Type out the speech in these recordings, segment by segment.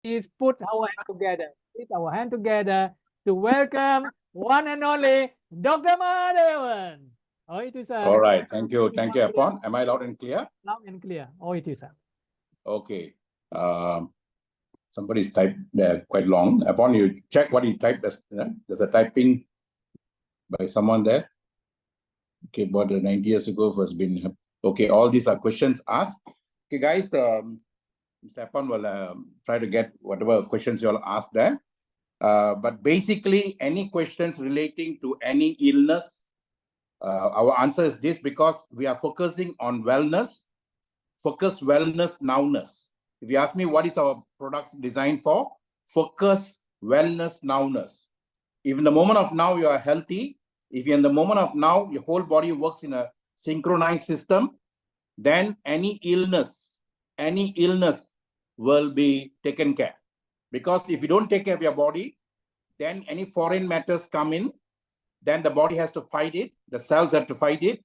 Please put our hand together. Put our hand together to welcome one and only Dr. Maha. Oh, itu sir. All right. Thank you. Thank you, Apon. Am I loud and clear? Loud and clear. Oh, itu sir. Okay. Somebody's typed there quite long. Apon, you check what he typed. There's a typing by someone there. Okay, about 90 years ago has been. Okay, all these are questions asked. Okay, guys. Mr. Apon will try to get whatever questions you all asked there. But basically, any questions relating to any illness, our answer is this, because we are focusing on wellness, focus wellness nowness. If you ask me what is our products designed for, focus wellness nowness. If in the moment of now you are healthy, if in the moment of now your whole body works in a synchronized system, then any illness will be taken care. Because if you don't take care of your body, then any foreign matters come in, then the body has to fight it, the cells have to fight it,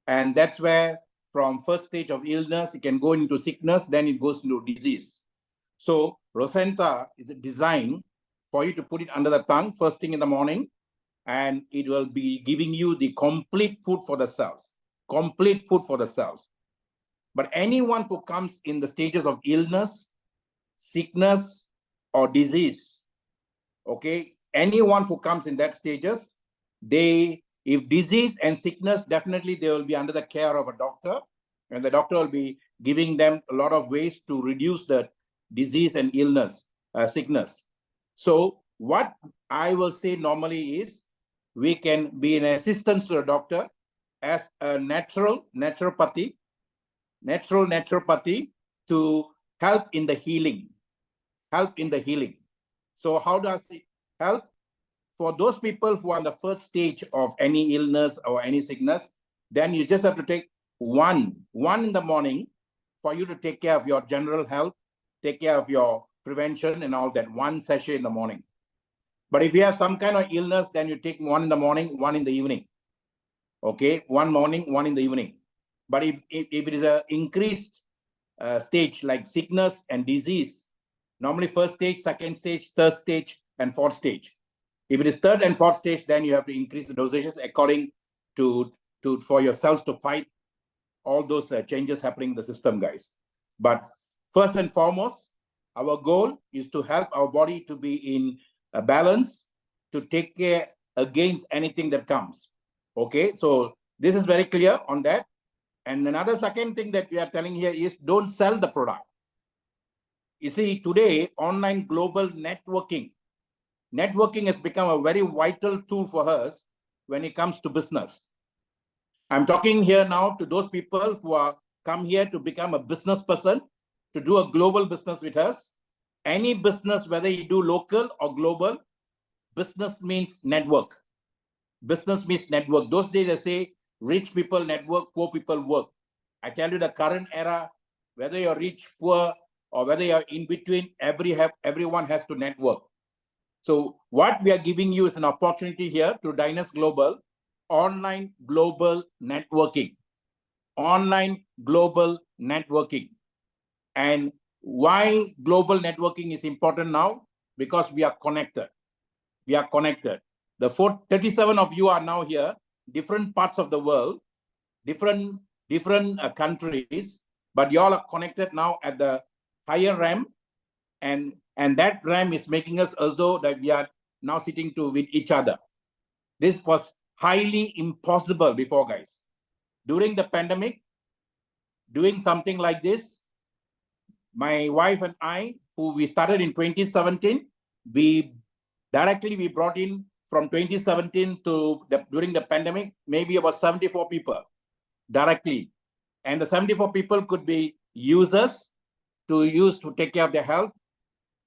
and that's where from first stage of illness, it can go into sickness, then it goes into disease. So Rosenta is designed for you to put it under the tongue first thing in the morning, and it will be giving you the complete food for the cells, complete food for the cells. But anyone who comes in the stages of illness, sickness, or disease, okay, anyone who comes in that stages, if disease and sickness, definitely they will be under the care of a doctor, and the doctor will be giving them a lot of ways to reduce the disease and illness, sickness. So what I will say normally is we can be an assistance to a doctor as a naturopathy to help in the healing. So how does it help? For those people who are on the first stage of any illness or any sickness, then you just have to take one in the morning for you to take care of your general health, take care of your prevention and all that, one sachet in the morning. But if you have some kind of illness, then you take one in the morning, one in the evening. Okay, one morning, one in the evening. But if it is an increased stage like sickness and disease, normally first stage, second stage, third stage, and fourth stage. If it is third and fourth stage, then you have to increase the dosages according to for your cells to fight all those changes happening in the system, guys. But first and foremost, our goal is to help our body to be in a balance, to take care against anything that comes. Okay, so this is very clear on that. And another second thing that we are telling here is don't sell the product. You see, today, online global networking has become a very vital tool for us when it comes to business. I'm talking here now to those people who are come here to become a business person, to do a global business with us. Any business, whether you do local or global, business means network. Business means network. Those days I say rich people network, poor people work. I tell you the current era, whether you're rich, poor, or whether you're in between, everyone has to network. So what we are giving you is an opportunity here to Dynas Global, online global networking. Online global networking. And why global networking is important now? Because we are connected. We are connected. The 37 of you are now here, different parts of the world, different countries, but you all are connected now at the higher RAM, and that RAM is making us as though that we are now sitting with each other. This was highly impossible before, guys. During the pandemic, doing something like this, my wife and I, who we started in 2017, we brought in from 2017 to during the pandemic, maybe about 74 people directly. And the 74 people could be users to take care of their health.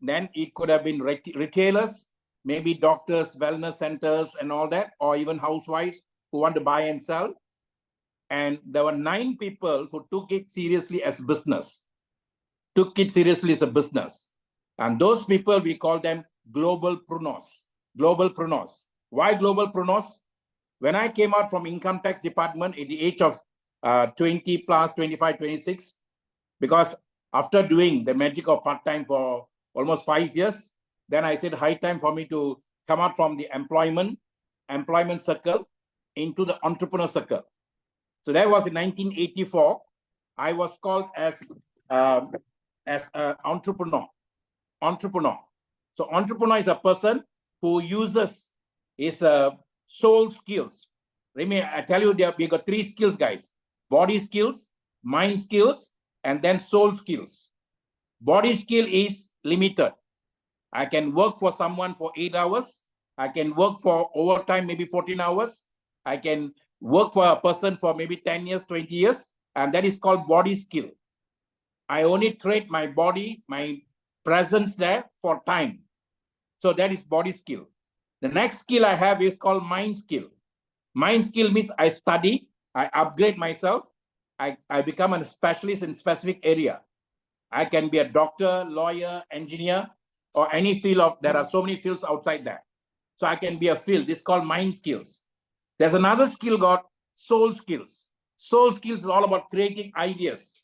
Then it could have been retailers, maybe doctors, wellness centers and all that, or even housewives who want to buy and sell. And there were 9 people who took it seriously as business. And those people, we call them global prunos. Global prunos. Why global prunos? When I came out from income tax department at the age of 20 plus, 25, 26, because after doing the magic of part-time for almost 5 years. Then I said, high time for me to come out from the employment circle into the entrepreneur circle. So that was in 1984. I was called as an entrepreneur. So entrepreneur is a person who uses his soul skills. Let me I tell you, we got 3 skills, guys: body skills, mind skills, and then soul skills. Body skill is limited. I can work for someone for 8 hours. I can work for overtime, maybe 14 hours. I can work for a person for maybe 10 years, 20 years, and that is called body skill. I only trade my body, my presence there for time. So that is body skill. The next skill I have is called mind skill. Mind skill means I study, I upgrade myself, I become a specialist in specific area. I can be a doctor, lawyer, engineer, or any field of, there are so many fields outside that. So I can be a field. This is called mind skills. There's another skill called soul skills. Soul skills is all about creating ideas,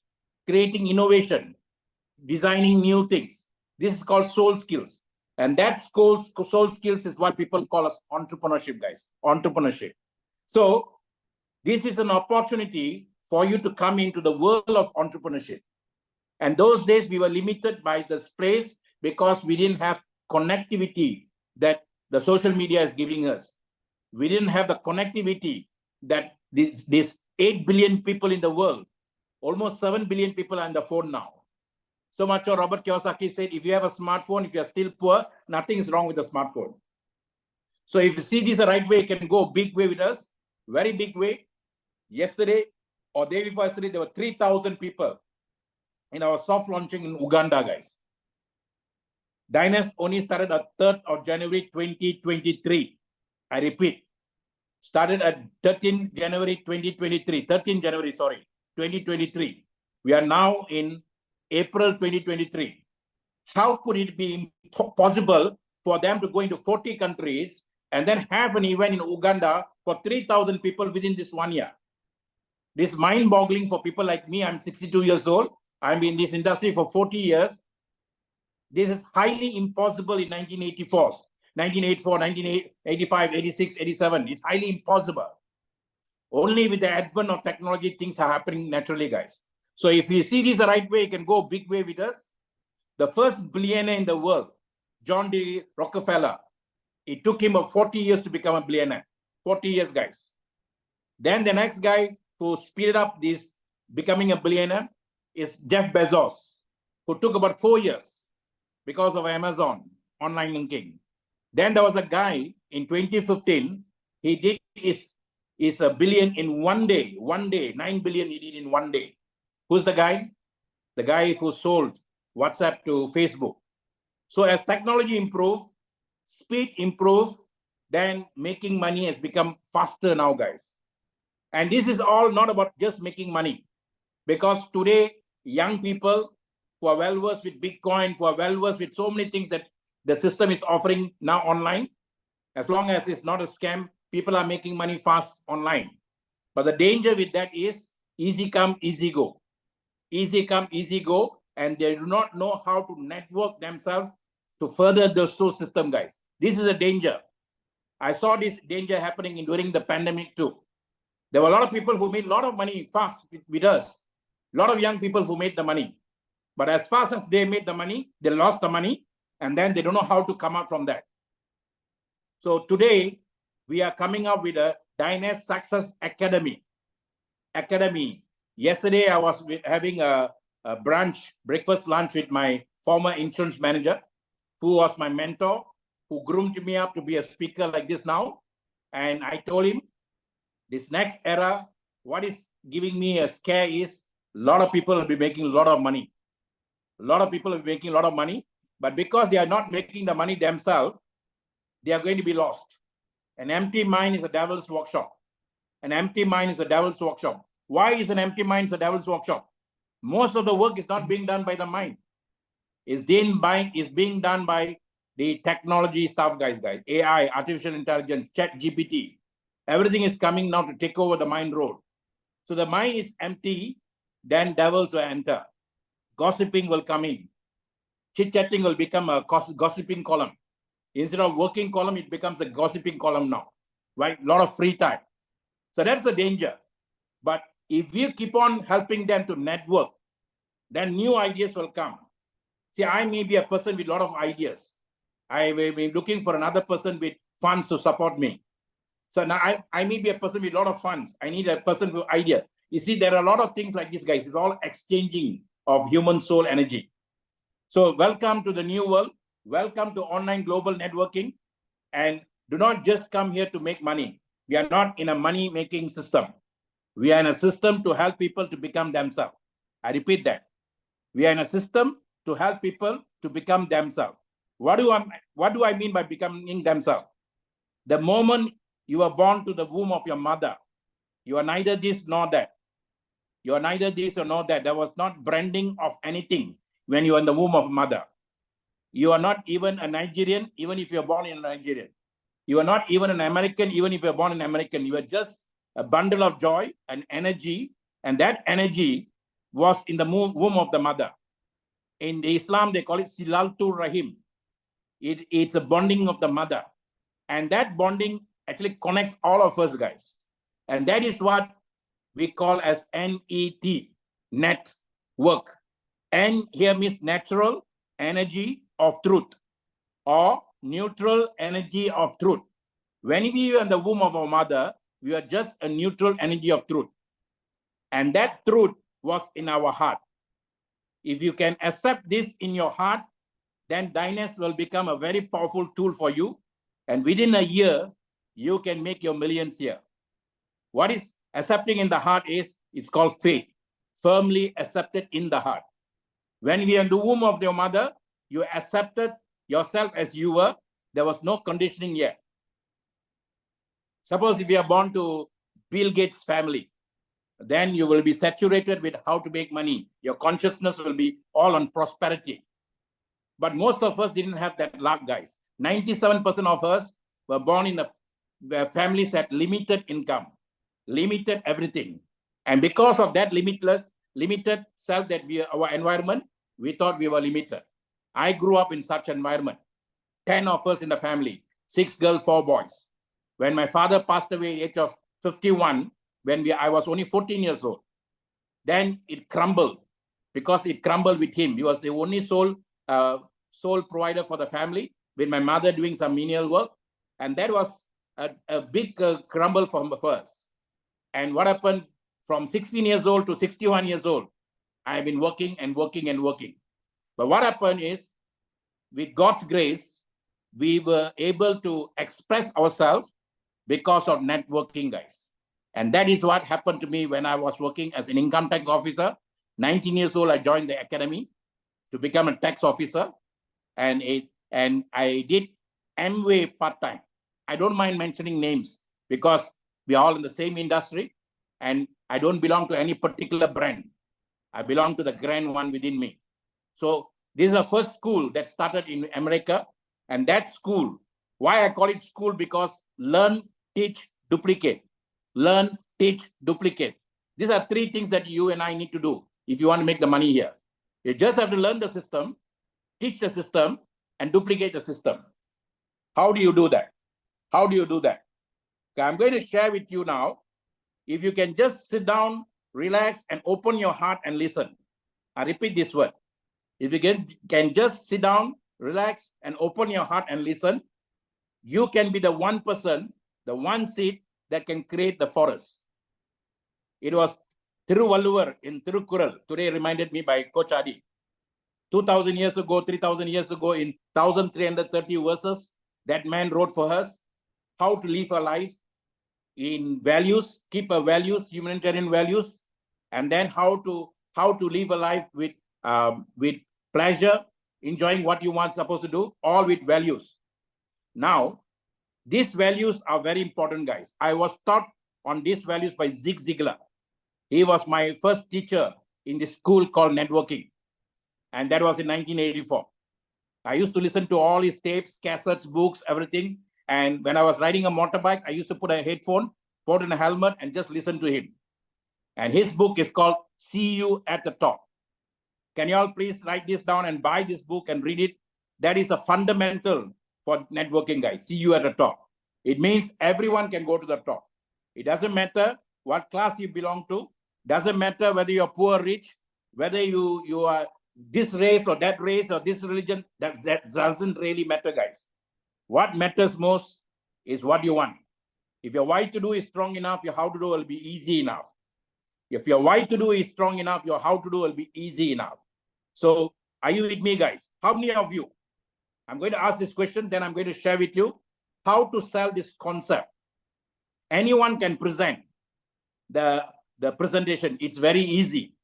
creating innovation, designing new things. This is called soul skills. And that soul skills is what people call as entrepreneurship, guys. Entrepreneurship. So this is an opportunity for you to come into the world of entrepreneurship. And those days we were limited by this place because we didn't have connectivity that the social media is giving us. We didn't have the connectivity that these 8 billion people in the world, almost 7 billion people are on the phone now. So much of Robert Kiyosaki said, if you have a smartphone, if you're still poor, nothing is wrong with the smartphone. So if you see this the right way, you can go big way with us, very big way. Yesterday or day before yesterday, there were 3,000 people in our soft launching in Uganda, guys. Dynast only started on 3rd of January 2023. I repeat, started at 13th January 2023, 13th January, sorry, 2023. We are now in April 2023. How could it be possible for them to go into 40 countries and then have an event in Uganda for 3,000 people within this 1 year? This is mind-boggling for people like me. I'm 62 years old. I'm in this industry for 40 years. This is highly impossible in 1984, 1984, 1985, 86, 87. It's highly impossible. Only with the advent of technology, things are happening naturally, guys. So if you see this the right way, you can go big way with us. The first billionaire in the world, John D. Rockefeller, it took him about 40 years to become a billionaire. 40 years, guys. Then the next guy who speeded up this becoming a billionaire is Jeff Bezos, who took about 4 years because of Amazon online linking. Then there was a guy in 2015, he did is a billion in 1 day, 9 billion he did in 1 day. Who's the guy? The guy who sold WhatsApp to Facebook. So as technology improves, speed improves, then making money has become faster now, guys. And this is all not about just making money, because today, young people who are well-versed with Bitcoin, who are well-versed with so many things that the system is offering now online, as long as it's not a scam, people are making money fast online. But the danger with that is easy come, easy go. Easy come, easy go, and they do not know how to network themselves to further the soul system, guys. This is a danger. I saw this danger happening during the pandemic too. There were a lot of people who made a lot of money fast with us. A lot of young people who made the money. But as fast as they made the money, they lost the money, and then they don't know how to come out from that. So today, we are coming up with a Dynast Success Academy. Yesterday, I was having a breakfast lunch with my former insurance manager, who was my mentor, who groomed me up to be a speaker like this now. And I told him, this next era, what is giving me a scare is a lot of people will be making a lot of money. A lot of people are making a lot of money, but because they are not making the money themselves, they are going to be lost. An empty mind is a devil's workshop. An empty mind is a devil's workshop. Why is an empty mind a devil's workshop? Most of the work is not being done by the mind. It's being done by the technology stuff, guys. AI, artificial intelligence, chat GPT. Everything is coming now to take over the mind role. So the mind is empty, then devils will enter. Gossiping will come in. chit-chatting will become a gossiping column. Instead of working column, it becomes a gossiping column now, right? A lot of free time. So that's the danger. But if we keep on helping them to network, then new ideas will come. See, I may be a person with a lot of ideas. I may be looking for another person with funds to support me. So now I may be a person with a lot of funds. I need a person with idea. You see, there are a lot of things like this, guys. It's all exchanging of human soul energy. So welcome to the new world. Welcome to online global networking. And do not just come here to make money. We are not in a money-making system. We are in a system to help people to become themselves. I repeat that. We are in a system to help people to become themselves. What do I mean by becoming themselves? The moment you are born to the womb of your mother, you are neither this nor that. You are neither this or nor that. There was not branding of anything when you are in the womb of mother. You are not even a Nigerian, even if you are born in Nigeria. You are not even an American, even if you are born in American. You are just a bundle of joy and energy, and that energy was in the womb of the mother. In the Islam, they call it Silaltul Rahim. It's a bonding of the mother. And that bonding actually connects all of us, guys. And that is what we call as NET, network. N here means natural energy of truth or neutral energy of truth. When we are in the womb of our mother, we are just a neutral energy of truth. And that truth was in our heart. If you can accept this in your heart, then Dynas will become a very powerful tool for you. And within a year, you can make your millions here. What is accepting in the heart is, it's called faith, firmly accepted in the heart. When we are in the womb of your mother, you accepted yourself as you were. There was no conditioning yet. Suppose if you are born to Bill Gates' family, then you will be saturated with how to make money. Your consciousness will be all on prosperity. But most of us didn't have that luck, guys. 97% of us were born in the families that limited income, limited everything. And because of that limited self that our environment, we thought we were limited. I grew up in such environment. 10 of us in the family, 6 girls, 4 boys. When my father passed away at the age of 51, I was only 14 years old, then it crumbled because it crumbled with him. He was the only sole provider for the family, with my mother doing some menial work. And that was a big crumble for us. And what happened from 16 years old to 61 years old, I've been working and working and working. But what happened is, with God's grace, we were able to express ourselves because of networking, guys. And that is what happened to me when I was working as an income tax officer. 19 years old, I joined the academy to become a tax officer. And I did Amway part-time. I don't mind mentioning names because we are all in the same industry and I don't belong to any particular brand. I belong to the grand one within me. So this is the first school that started in America. And that school, why I call it school, because learn, teach, duplicate. Learn, teach, duplicate. These are 3 things that you and I need to do if you want to make the money here. You just have to learn the system, teach the system, and duplicate the system. How do you do that? How do you do that? Okay, I'm going to share with you now. If you can just sit down, relax, and open your heart and listen. I repeat this word. If you can just sit down, relax, and open your heart and listen, you can be the one person, the one seed that can create the forest. It was Thiruvalluvar in Tirukkural, today reminded me by Coach Adi. 2,000 years ago, 3,000 years ago, in 1,330 verses, that man wrote for us how to live a life in values, keep our values, humanitarian values, and then how to live a life with pleasure, enjoying what you want supposed to do, all with values. Now, these values are very important, guys. I was taught on these values by Zig Ziglar. He was my first teacher in the school called networking. And that was in 1984. I used to listen to all his tapes, cassettes, books, everything. And when I was riding a motorbike, I used to put a headphone, put in a helmet, and just listen to him. And his book is called See You at the Top. Can you all please write this down and buy this book and read it? That is a fundamental for networking, guys. See you at the top. It means everyone can go to the top. It doesn't matter what class you belong to. Doesn't matter whether you're poor or rich, whether you are this race or that race or this religion. That doesn't really matter, guys. What matters most is what you want. If your why to do is strong enough, your how to do will be easy enough. If your why to do is strong enough, your how to do will be easy enough. So are you with me, guys? How many of you? I'm going to ask this question, then I'm going to share with you how to sell this concept. Anyone can present the presentation. It's very easy.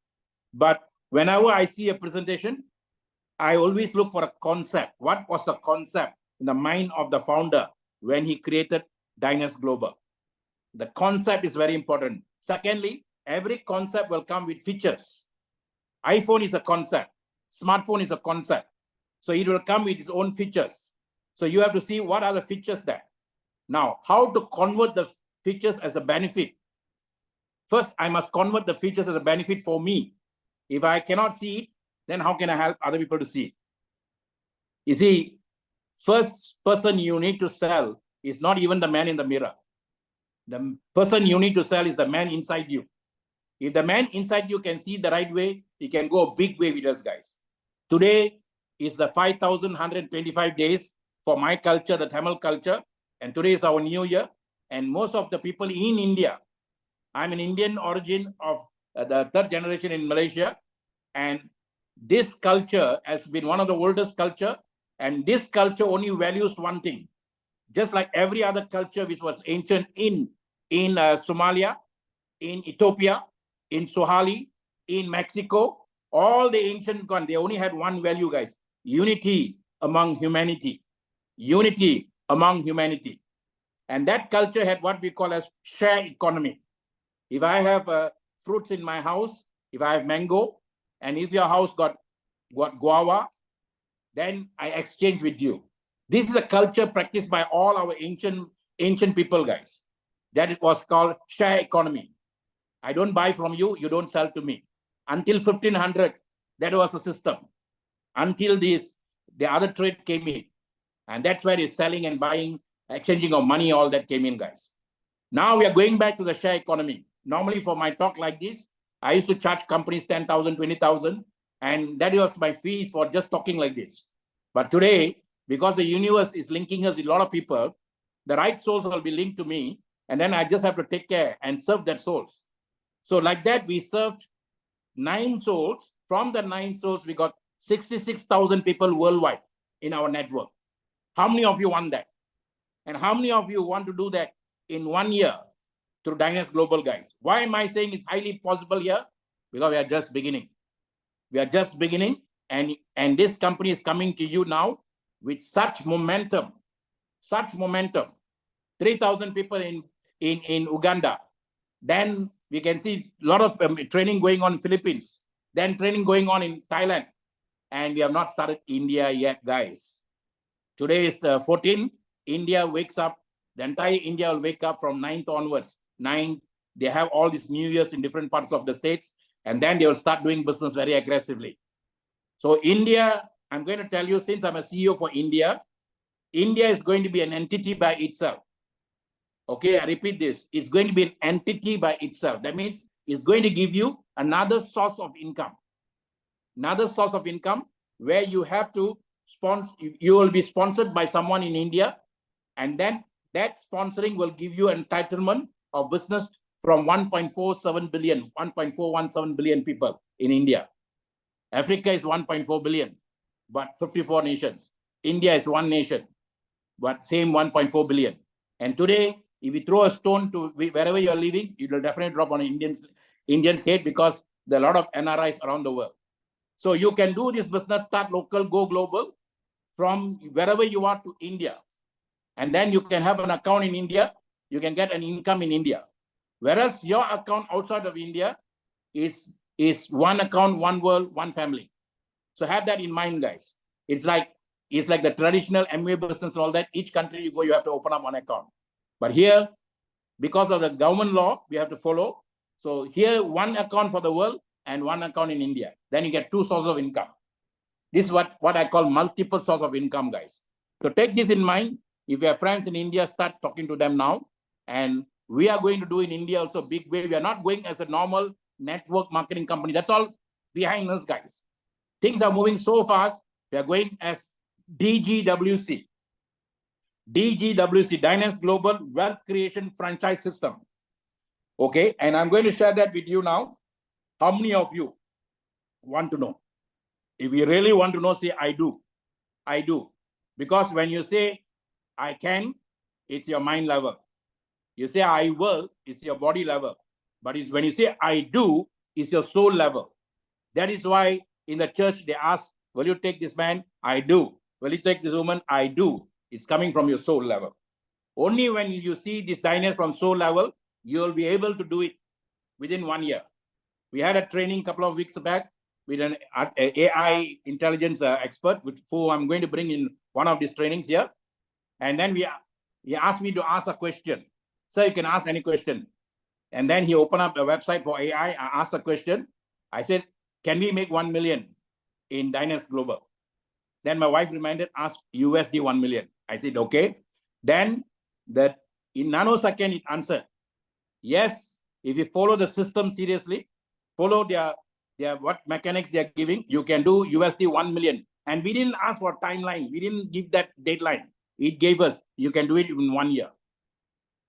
But whenever I see a presentation, I always look for a concept. What was the concept in the mind of the founder when he created Dynas Global? The concept is very important. Secondly, every concept will come with features. iPhone is a concept. Smartphone is a concept. So it will come with its own features. So you have to see what are the features there. Now, how to convert the features as a benefit? First, I must convert the features as a benefit for me. If I cannot see it, then how can I help other people to see it? You see, first person you need to sell is not even the man in the mirror. The person you need to sell is the man inside you. If the man inside you can see the right way, he can go a big way with us, guys. Today is the 5,125 days for my culture, the Tamil culture. And today is our new year. And most of the people in India, I'm an Indian origin of the third generation in Malaysia. And this culture has been one of the oldest culture. And this culture only values one thing. Just like every other culture which was ancient in Somalia, in Ethiopia, in Swahili, in Mexico, all the ancient ones, they only had one value, guys. Unity among humanity. Unity among humanity. And that culture had what we call as share economy. If I have fruits in my house, if I have mango, and if your house got guava, then I exchange with you. This is a culture practiced by all our ancient people, guys. That it was called share economy. I don't buy from you, you don't sell to me. Until 1500, that was the system. Until the other trade came in. And that's where the selling and buying, exchanging of money, all that came in, guys. Now we are going back to the share economy. Normally for my talk like this, I used to charge companies 10,000, 20,000. And that was my fees for just talking like this. But today, because the universe is linking us with a lot of people, the right souls will be linked to me. And then I just have to take care and serve that souls. So like that, we served 9 souls. From the 9 souls, we got 66,000 people worldwide in our network. How many of you want that? And how many of you want to do that in 1 year through Dynas Global, guys? Why am I saying it's highly possible here? Because we are just beginning. We are just beginning. And this company is coming to you now with such momentum. 3,000 people in Uganda. Then we can see a lot of training going on in Philippines. Then training going on in Thailand. And we have not started India yet, guys. Today is the 14th. India wakes up. The entire India will wake up from 9th onwards. 9th, they have all these New Years in different parts of the states. And then they will start doing business very aggressively. So India, I'm going to tell you, since I'm a CEO for India, India is going to be an entity by itself. Okay, I repeat this. It's going to be an entity by itself. That means it's going to give you another source of income. Another source of income where you have to sponsor, you will be sponsored by someone in India. And then that sponsoring will give you entitlement of business from 1.47 billion, 1.417 billion people in India. Africa is 1.4 billion, but 54 nations. India is one nation, but same 1.4 billion. And today, if you throw a stone to wherever you're living, it will definitely drop on an Indian's head because there are a lot of NRIs around the world. So you can do this business, start local, go global, from wherever you are to India. And then you can have an account in India, you can get an income in India. Whereas your account outside of India is one account, one world, one family. So have that in mind, guys. It's like the traditional MBA business and all that. Each country you go, you have to open up one account. But here, because of the government law, we have to follow. So here, one account for the world and one account in India. Then you get two sources of income. This is what I call multiple source of income, guys. So take this in mind. If you have friends in India, start talking to them now. And we are going to do in India also big way. We are not going as a normal network marketing company. That's all behind us, guys. Things are moving so fast. We are going as DGWC. DGWC, Dynamics Global Wealth Creation Franchise System. Okay, and I'm going to share that with you now. How many of you want to know? If you really want to know, say, I do. I do. Because when you say, I can, it's your mind level. You say, I will, it's your body level. But it's when you say, I do, it's your soul level. That is why in the church, they ask, will you take this man? I do. Will you take this woman? I do. It's coming from your soul level. Only when you see this dynamics from soul level, you'll be able to do it within 1 year. We had a training a couple of weeks back with an AI intelligence expert, who I'm going to bring in one of these trainings here. And then he asked me to ask a question. So you can ask any question. And then he opened up a website for AI. I asked a question. I said, can we make 1 million in Dynamics Global? Then my wife reminded, ask USD 1 million. I said, okay. Then that in nanosecond, it answered, yes, if you follow the system seriously, follow their what mechanics they're giving, you can do USD 1 million. And we didn't ask for timeline. We didn't give that deadline. It gave us, you can do it in 1 year.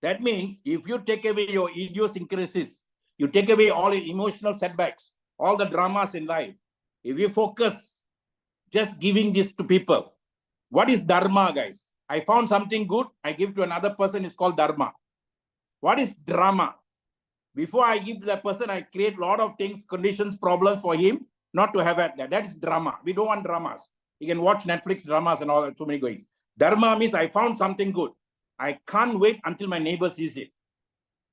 That means if you take away your idiosyncrasies, you take away all your emotional setbacks, all the dramas in life, if you focus just giving this to people. What is Dharma, guys? I found something good, I give to another person, it's called Dharma. What is drama? Before I give to that person, I create a lot of things, conditions, problems for him not to have that. That is drama. We don't want dramas. You can watch Netflix dramas and all that, too many ways. Dharma means I found something good. I can't wait until my neighbor sees it.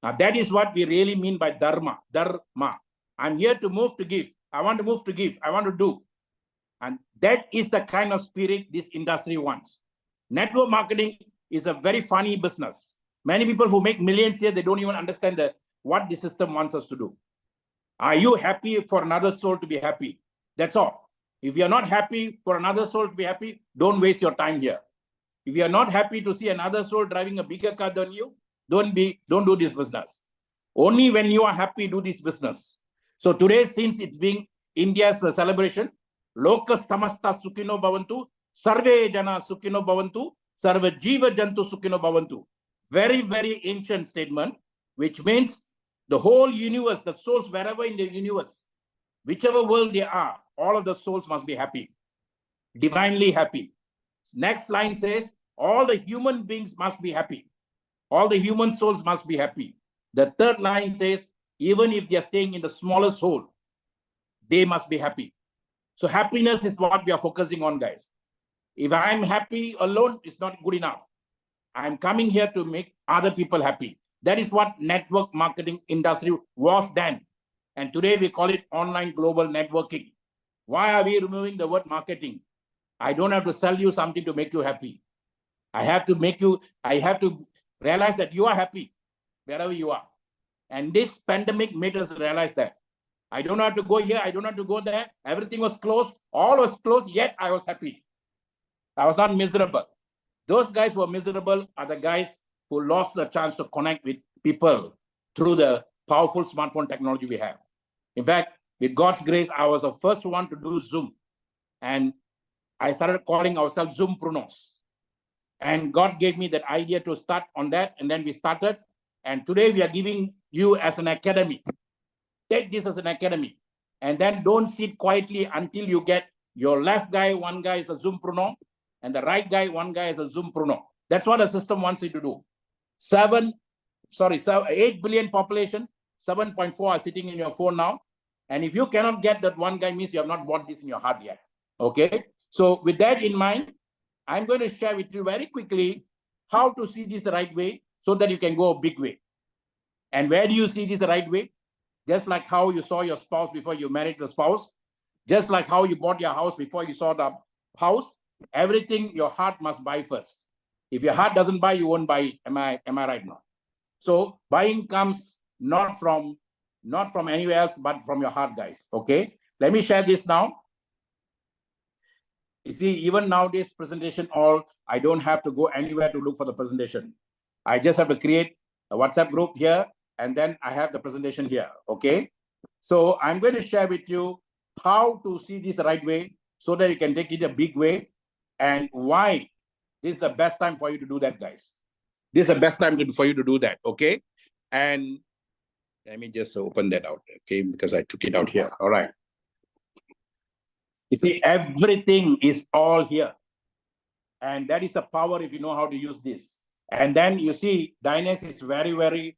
Now that is what we really mean by Dharma. Dharma. I'm here to move to give. I want to move to give. I want to do. And that is the kind of spirit this industry wants. Network marketing is a very funny business. Many people who make millions here, they don't even understand what the system wants us to do. Are you happy for another soul to be happy? That's all. If you're not happy for another soul to be happy, don't waste your time here. If you're not happy to see another soul driving a bigger car than you, don't do this business. Only when you are happy, do this business. So today, since it's being India's celebration, Loka Samasta Sukhino Bhavantu, Sarve Jana Sukhino Bhavantu, Sarva Jiva Jantu Sukhino Bhavantu. Very, very ancient statement, which means the whole universe, the souls wherever in the universe, whichever world they are, all of the souls must be happy, divinely happy. Next line says, all the human beings must be happy. All the human souls must be happy. The third line says, even if they are staying in the smallest hole, they must be happy. So happiness is what we are focusing on, guys. If I'm happy alone, it's not good enough. I'm coming here to make other people happy. That is what network marketing industry was then. And today we call it online global networking. Why are we removing the word marketing? I don't have to sell you something to make you happy. I have to realize that you are happy wherever you are. And this pandemic made us realize that. I don't have to go here, I don't have to go there. Everything was closed, all was closed, yet I was happy. I was not miserable. Those guys who are miserable are the guys who lost the chance to connect with people through the powerful smartphone technology we have. In fact, with God's grace, I was the first one to do Zoom. And I started calling ourselves Zoom Prunos. And God gave me that idea to start on that. And then we started. And today we are giving you as an academy. Take this as an academy. And then don't sit quietly until you get your left guy, one guy is a Zoom Pruno, and the right guy, one guy is a Zoom Pruno. That's what the system wants you to do. 8 billion population, 7.4 are sitting in your phone now. And if you cannot get that one guy, means you have not bought this in your heart yet. Okay. So with that in mind, I'm going to share with you very quickly how to see this the right way so that you can go a big way. And where do you see this the right way? Just like how you saw your spouse before you married the spouse, just like how you bought your house before you saw the house, everything your heart must buy first. If your heart doesn't buy, you won't buy it. Am I right now? So buying comes not from not from anywhere else, but from your heart, guys. Okay, let me share this now. You see, even nowadays presentation, I don't have to go anywhere to look for the presentation. I just have to create a WhatsApp group here, and then I have the presentation here. Okay, so I'm going to share with you how to see this the right way so that you can take it a big way, and why this is the best time for you to do that, guys. This is the best time for you to do that. Okay, and let me just open that out. Okay, because I took it out here. All right. You see, everything is all here. And that is the power if you know how to use this. And then you see, Dynas is very, very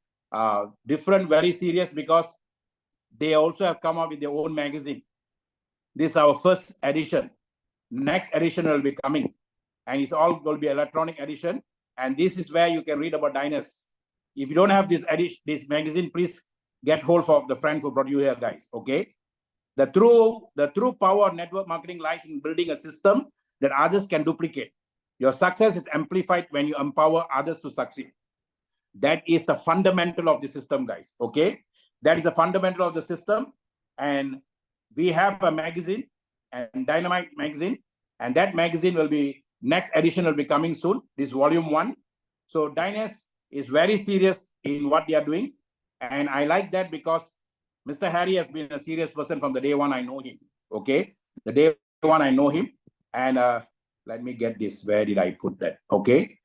different, very serious, because they also have come up with their own magazine. This is our first edition. Next edition will be coming. And it's all going to be electronic edition. And this is where you can read about Dynas. If you don't have this edition, this magazine, please get hold of the friend who brought you here, guys. Okay. The true power of network marketing lies in building a system that others can duplicate. Your success is amplified when you empower others to succeed. That is the fundamental of the system, guys. Okay, that is the fundamental of the system. And we have a magazine, and Dynamite magazine, and that magazine will be, next edition will be coming soon. This volume 1. So Dynas is very serious in what they are doing, and I like that because Mr. Harry has been a serious person from the day one I know him. Okay, the day one I know him. And let me get this. Where did I put that? Okay.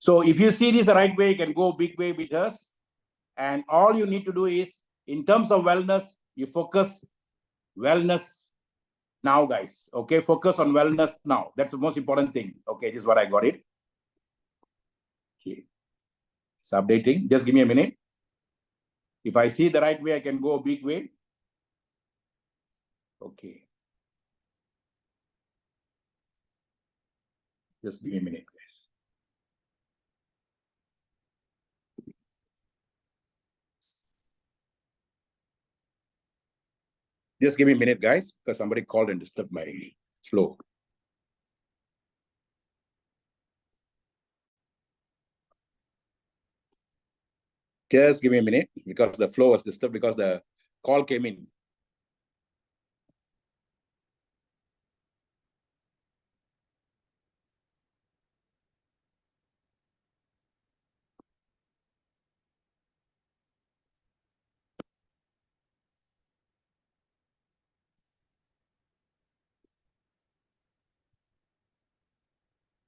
So if you see this the right way, you can go big way with us. And all you need to do is, in terms of wellness, you focus wellness now, guys. Okay, focus on wellness now. That's the most important thing. Okay, this is what I got it. Okay, it's updating. Just give me a minute. If I see the right way, I can go a big way. Okay. Just give me a minute, guys. Just give me a minute, guys, because somebody called and disturbed my flow. Just give me a minute, because the flow was disturbed because the call came in.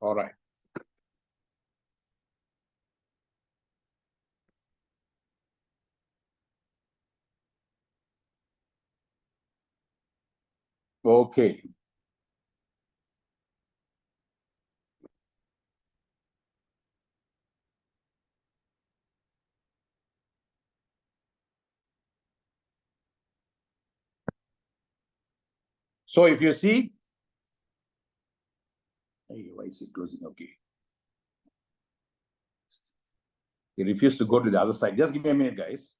All right. Okay. So if you see, hey, why is it closing? Okay. He refused to go to the other side. Just give me a minute, guys.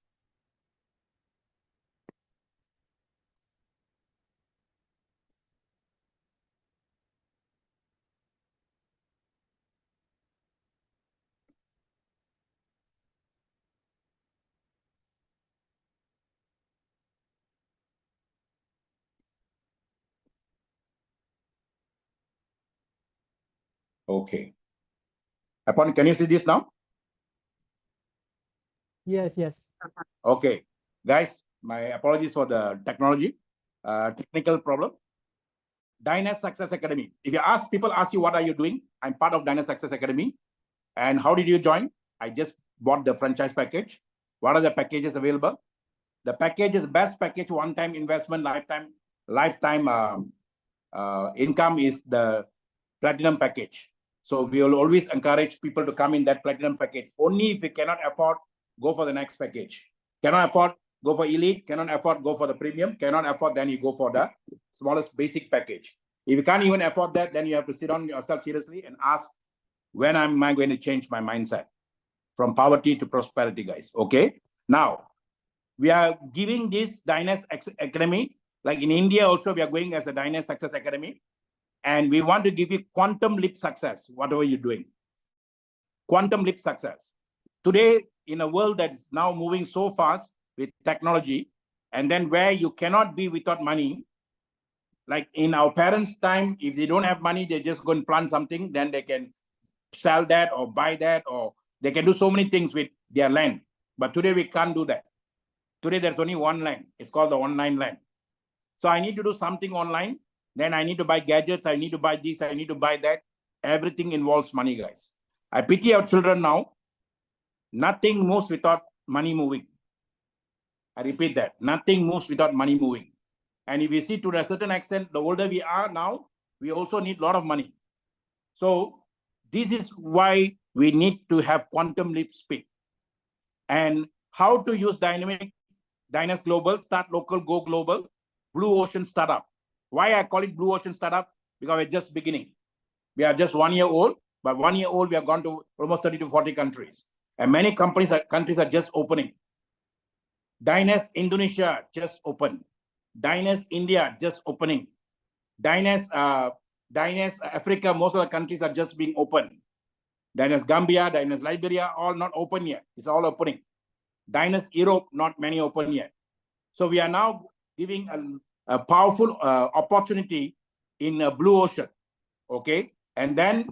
Okay. Upon, can you see this now? Yes, yes. Okay. Guys, my apologies for the technical problem. Dynas Success Academy. If you ask, people ask you, what are you doing? I'm part of Dynas Success Academy. And how did you join? I just bought the franchise package. What are the packages available? The package is best package, one-time investment, lifetime income is the platinum package. So we will always encourage people to come in that platinum package. Only if you cannot afford, go for the next package. Cannot afford, go for elite. Cannot afford, go for the premium. Cannot afford, then you go for the smallest basic package. If you can't even afford that, then you have to sit on yourself seriously and ask, when am I going to change my mindset from poverty to prosperity, guys? Okay. Now, we are giving this Dynas Academy. Like in India also, we are going as a Dynas Success Academy. And we want to give you quantum leap success, whatever you're doing. Quantum leap success. Today, in a world that's now moving so fast, with technology, and then where you cannot be without money. Like in our parents' time, if they don't have money, they just go and plant something, then they can sell that or buy that, or they can do so many things with their land. But today we can't do that. Today there's only one land. It's called the online land. So I need to do something online. Then I need to buy gadgets. I need to buy this. I need to buy that. Everything involves money, guys. I pity our children now. Nothing moves without money moving. I repeat that. Nothing moves without money moving. And if you see, to a certain extent, the older we are now, we also need a lot of money. So this is why we need to have quantum leap speed. And how to use dynamic, Dynas Global, start local, go global, blue ocean startup. Why I call it blue ocean startup? Because we're just beginning. We are just 1 year old, but 1 year old, we have gone to almost 30 to 40 countries. And many countries are just opening. Dynas Indonesia just opened. Dynas India just opening. Dynas Africa, most of the countries are just being opened. Dynas Gambia, Dynas Liberia, all not open yet. It's all opening. Dynas Europe, not many open yet. So we are now giving a powerful opportunity in a blue ocean. Okay. And then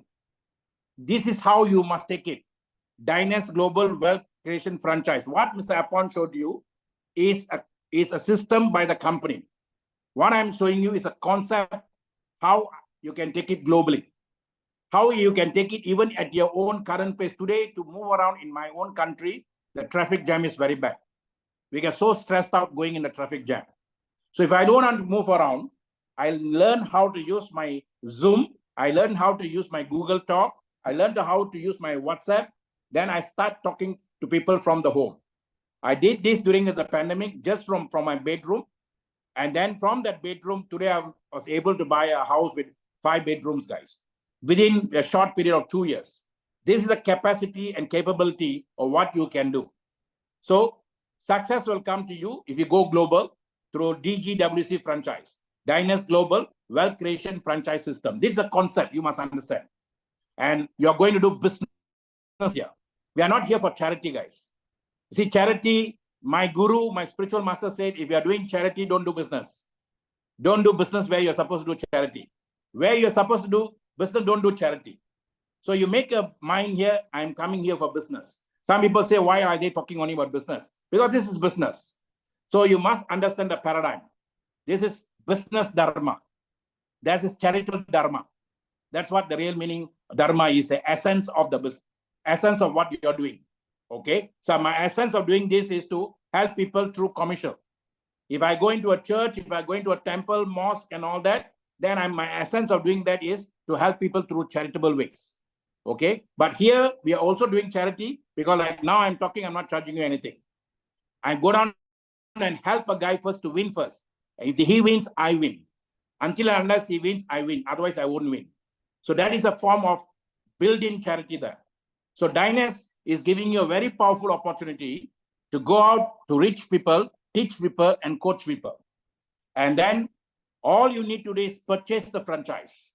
this is how you must take it. Dynas Global Wealth Creation Franchise. What Mr. Apon showed you is a system by the company. What I'm showing you is a concept, how you can take it globally. How you can take it even at your own current pace. Today, to move around in my own country, the traffic jam is very bad. We get so stressed out going in the traffic jam. So if I don't want to move around, I learn how to use my Zoom. I learn how to use my Google Talk. I learned how to use my WhatsApp. Then I start talking to people from the home. I did this during the pandemic, just from my bedroom. And then from that bedroom, today I was able to buy a house with 5 bedrooms, guys, within a short period of 2 years. This is the capacity and capability of what you can do. So success will come to you if you go global through DGWC franchise, Dynas Global Wealth Creation Franchise System. This is a concept you must understand. And you're going to do business here. We are not here for charity, guys. See, charity, my guru, my spiritual master said, if you are doing charity, don't do business. Don't do business where you're supposed to do charity. Where you're supposed to do business, don't do charity. So you make a mind here, I'm coming here for business. Some people say, why are they talking only about business? Because this is business. So you must understand the paradigm. This is business dharma. That is charitable dharma. That's what the real meaning dharma is, the essence of the business, essence of what you're doing. Okay. So my essence of doing this is to help people through commercial. If I go into a church, if I go into a temple, mosque and all that, then my essence of doing that is to help people through charitable ways. Okay. But here we are also doing charity because like now I'm talking, I'm not charging you anything. I go down and help a guy first to win first. If he wins, I win. Until and unless he wins, I win. Otherwise, I won't win. So that is a form of built-in charity there. So Dynas is giving you a very powerful opportunity to go out to reach people, teach people, and coach people. And then all you need to do is purchase the franchise,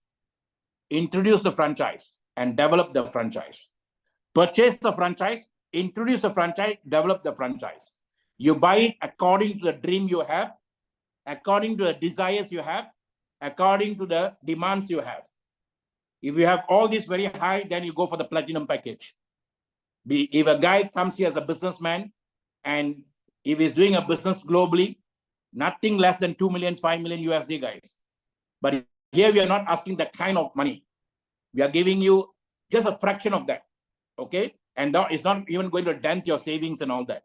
introduce the franchise, and develop the franchise. Purchase the franchise, introduce the franchise, develop the franchise. You buy it according to the dream you have, according to the desires you have, according to the demands you have. If you have all this very high, then you go for the platinum package. If a guy comes here as a businessman, and if he's doing a business globally, nothing less than 2 million, 5 million USD, guys. But here we are not asking that kind of money. We are giving you just a fraction of that, okay? And it's not even going to dent your savings and all that.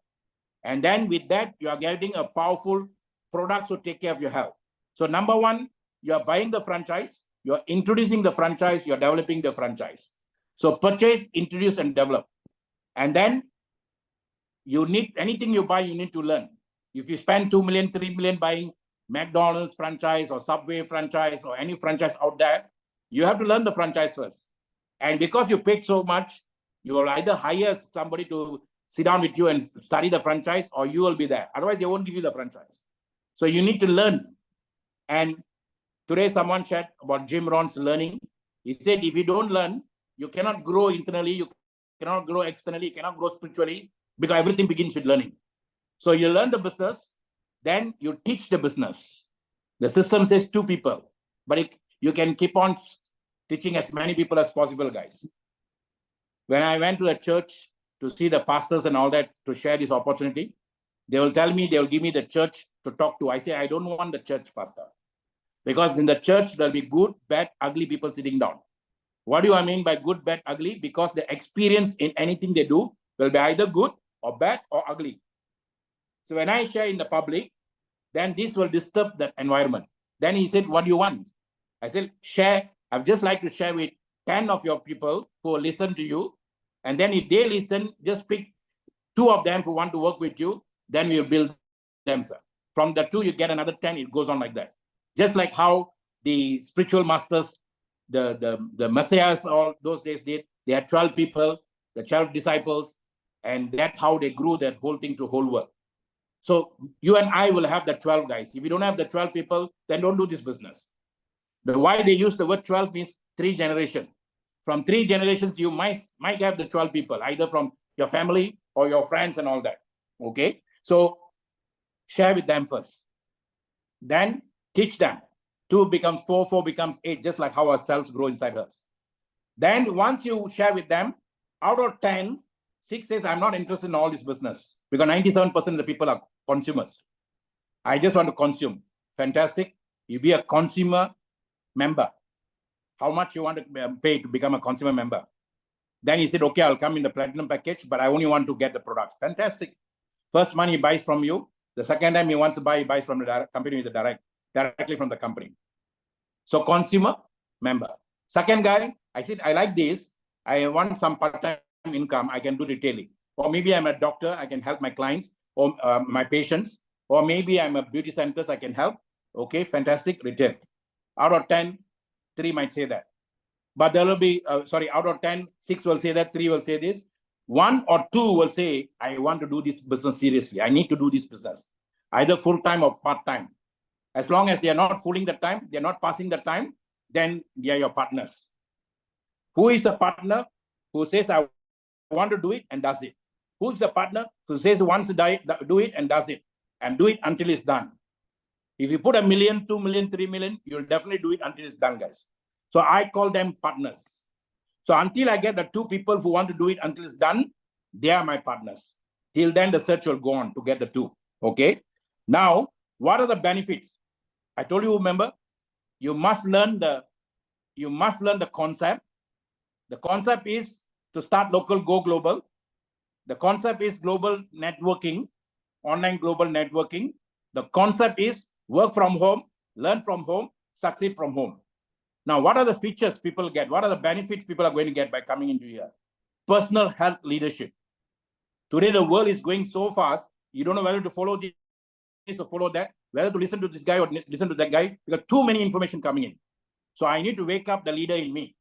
And then with that, you are getting a powerful product to take care of your health. So number one, you are buying the franchise, you are introducing the franchise, you are developing the franchise. So purchase, introduce, and develop. And then you need, anything you buy, you need to learn. If you spend 2 million, 3 million buying McDonald's franchise or Subway franchise or any franchise out there, you have to learn the franchise first. And because you paid so much, you will either hire somebody to sit down with you and study the franchise, or you will be there. Otherwise, they won't give you the franchise. So you need to learn. And today, someone shared about Jim Rohn's learning. He said, if you don't learn, you cannot grow internally, you cannot grow externally, you cannot grow spiritually, because everything begins with learning. So you learn the business, then you teach the business. The system says 2 people, but you can keep on teaching as many people as possible, guys. When I went to a church to see the pastors and all that to share this opportunity, they will tell me, they will give me the church to talk to. I say, I don't want the church, pastor. Because in the church, there'll be good, bad, ugly people sitting down. What do I mean by good, bad, ugly? Because the experience in anything they do will be either good or bad or ugly. So when I share in the public, then this will disturb that environment. Then he said, what do you want? I said, share. I'd just like to share with 10 of your people who will listen to you. And then if they listen, just pick 2 of them who want to work with you. Then we'll build them, sir. From the 2, you get another 10. It goes on like that. Just like how the spiritual masters, the messiahs, all those days did. They had 12 people, the 12 disciples, and that's how they grew that whole thing to whole world. So you and I will have the 12 guys. If you don't have the 12 people, then don't do this business. The why they use the word 12 means 3 generations. From 3 generations, you might have the 12 people, either from your family or your friends and all that. Okay. So share with them first. Then teach them. 2 becomes 4, 4 becomes 8, just like how our cells grow inside us. Then once you share with them, out of 10, 6 says, I'm not interested in all this business because 97% of the people are consumers. I just want to consume. Fantastic. You be a consumer member. How much you want to pay to become a consumer member? Then he said, okay, I'll come in the platinum package, but I only want to get the products. Fantastic. First money he buys from you. The second time he wants to buy, he buys from the company with the directly from the company. So consumer member. Second guy, I said, I like this. I want some part-time income. I can do retailing. Or maybe I'm a doctor. I can help my clients or my patients. Or maybe I'm a beauty center. I can help. Okay, fantastic. Retail. Out of 10, 3 might say that. But there will be, out of 10, 6 will say that, 3 will say this. 1 or 2 will say, I want to do this business seriously. I need to do this business, either full-time or part-time. As long as they are not fooling the time, they're not passing the time, then they are your partners. Who is the partner who says, I want to do it and does it? Who is the partner who says he wants to do it and does it? And do it until it's done. If you put $1 million, 2 million, 3 million, you'll definitely do it until it's done, guys. So I call them partners. So until I get the 2 people who want to do it until it's done, they are my partners. Till then, the search will go on to get the 2. Okay. Now, what are the benefits? I told you, remember, you must learn the concept. The concept is to start local, go global. The concept is global networking, online global networking. The concept is work from home, learn from home, succeed from home. Now, what are the features people get? What are the benefits people are going to get by coming into here? Personal health leadership. Today, the world is going so fast, you don't know whether to follow this or follow that, whether to listen to this guy or listen to that guy, because too many information coming in. So I need to wake up the leader in me.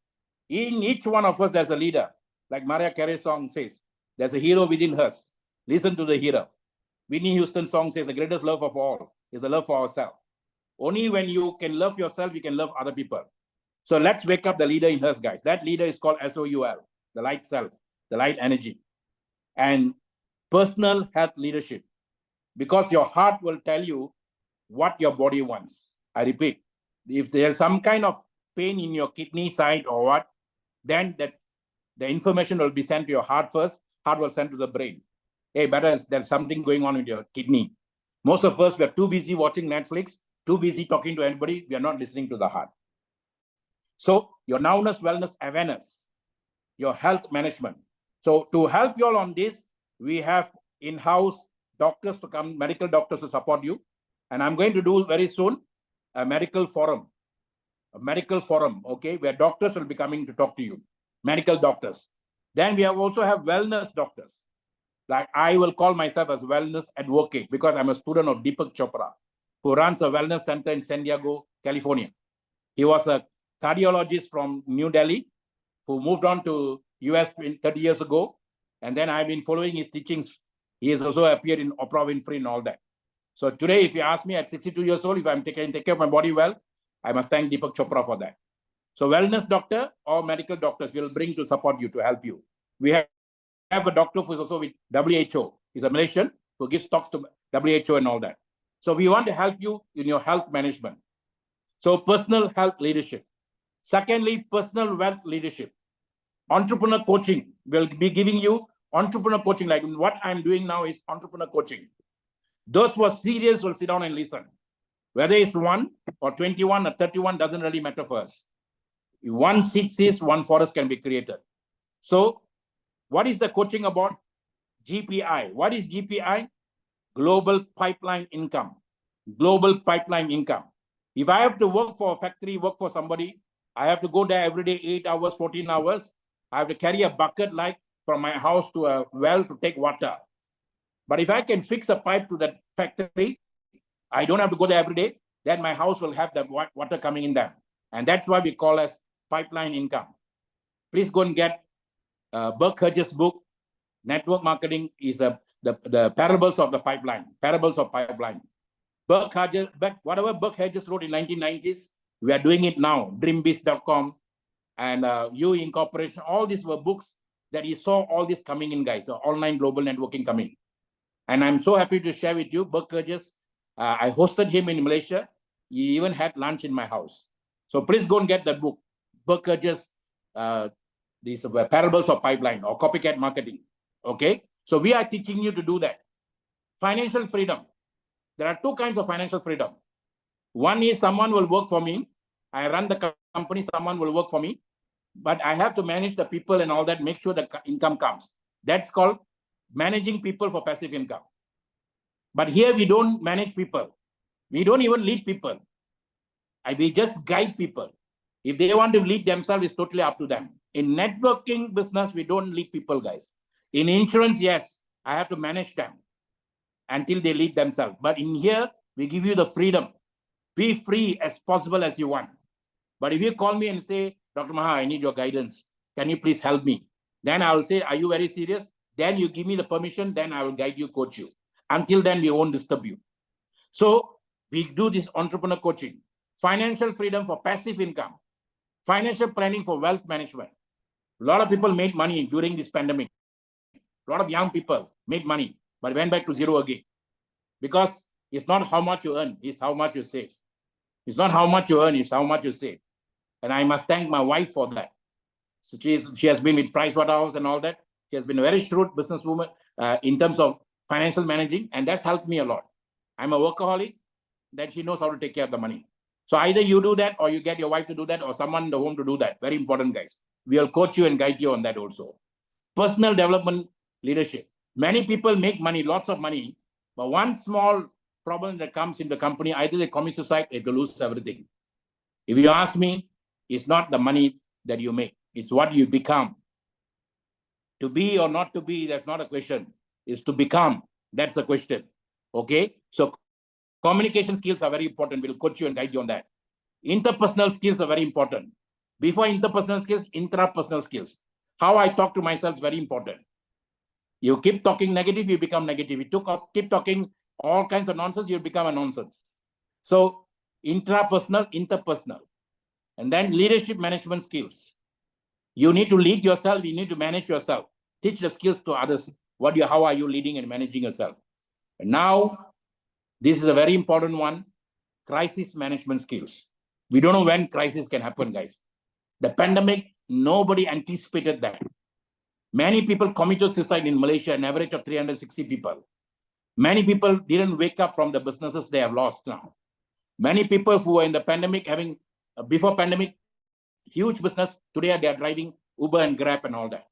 In each one of us, there's a leader. Like Mariah Carey's song says, there's a hero within us. Listen to the hero. Whitney Houston's song says, the greatest love of all is the love for ourselves. Only when you can love yourself, you can love other people. So let's wake up the leader in us, guys. That leader is called SOUL, the light self, the light energy. And personal health leadership. Because your heart will tell you what your body wants. I repeat, if there's some kind of pain in your kidney side or what, then the information will be sent to your heart first. Heart will send to the brain. Hey, better there's something going on with your kidney. Most of us, we're too busy watching Netflix, too busy talking to anybody. We are not listening to the heart. So your nowness, wellness, awareness, your health management. So to help you all on this, we have in-house doctors to come, medical doctors to support you. And I'm going to do very soon a medical forum, okay, where doctors will be coming to talk to you, medical doctors. Then we also have wellness doctors. Like I will call myself as wellness advocate because I'm a student of Deepak Chopra, who runs a wellness center in San Diego, California. He was a cardiologist from New Delhi who moved on to US 30 years ago. And then I've been following his teachings. He has also appeared in Oprah Winfrey and all that. So today, if you ask me at 62 years old, if I'm taking care of my body well, I must thank Deepak Chopra for that. So wellness doctor or medical doctors will bring to support you, to help you. We have a doctor who is also with WHO. He's a Malaysian. who give stocks to WHO and all that. So we want to help you in your health management. So personal health leadership. Secondly, personal wealth leadership. Entrepreneur coaching will be giving you entrepreneur coaching. Like what I'm doing now is entrepreneur coaching. Those who are serious will sit down and listen. Whether it's 1 or 21 or 31 doesn't really matter for us. If one seed sees, one forest can be created. So what is the coaching about? GPI. What is GPI? Global pipeline income. Global pipeline income. If I have to work for a factory, work for somebody, I have to go there every day, 8 hours, 14 hours. I have to carry a bucket like from my house to a well to take water. But if I can fix a pipe to that factory, I don't have to go there every day, then my house will have the water coming in there. And that's why we call as pipeline income. Please go and get Burke Hedges' book. Network marketing is the parables of the pipeline, parables of pipeline. Burke Hedges, whatever Burke Hedges wrote in 1990s, we are doing it now. Dreambiz.com and You Incorporation, all these were books that he saw all this coming in, guys. So online global networking coming. And I'm so happy to share with you, Burke Hedges. I hosted him in Malaysia. He even had lunch in my house. So please go and get that book, Burke Hedges, these parables of pipeline or copycat marketing. Okay, so we are teaching you to do that. Financial freedom. There are two kinds of financial freedom. One is someone will work for me. I run the company, someone will work for me, but I have to manage the people and all that, make sure the income comes. That's called managing people for passive income. But here we don't manage people. We don't even lead people. We just guide people. If they want to lead themselves, it's totally up to them. In networking business, we don't lead people, guys. In insurance, yes, I have to manage them until they lead themselves. But in here, we give you the freedom. Be free as possible as you want. But if you call me and say, Dr. Maha, I need your guidance. Can you please help me? Then I will say, are you very serious? Then you give me the permission, then I will guide you, coach you. Until then, we won't disturb you. So we do this entrepreneur coaching, financial freedom for passive income, financial planning for wealth management. A lot of people made money during this pandemic. A lot of young people made money, but went back to zero again. Because it's not how much you earn, it's how much you save. It's not how much you earn, it's how much you save. And I must thank my wife for that. So she has been with Pricewaterhouse and all that. She has been a very shrewd businesswoman in terms of financial managing, and that's helped me a lot. I'm a workaholic, that she knows how to take care of the money. So either you do that, or you get your wife to do that, or someone in the home to do that. Very important, guys. We'll coach you and guide you on that also. Personal development leadership. Many people make money, lots of money, but one small problem that comes in the company, either they commit suicide, they lose everything. If you ask me, it's not the money that you make, it's what you become. To be or not to be, that's not a question. It's to become, that's a question. Okay, so communication skills are very important. We'll coach you and guide you on that. Interpersonal skills are very important. Before interpersonal skills, intrapersonal skills. How I talk to myself is very important. You keep talking negative, you become negative. You keep talking all kinds of nonsense, you become a nonsense. So intrapersonal, interpersonal. And then leadership management skills. You need to lead yourself, you need to manage yourself. Teach the skills to others. How are you leading and managing yourself? And now, this is a very important one, crisis management skills. We don't know when crisis can happen, guys. The pandemic, nobody anticipated that. Many people committed suicide in Malaysia, an average of 360 people. Many people didn't wake up from the businesses they have lost now. Many people who were in the pandemic, having, before pandemic, huge business, today they are driving Uber and Grab and all that.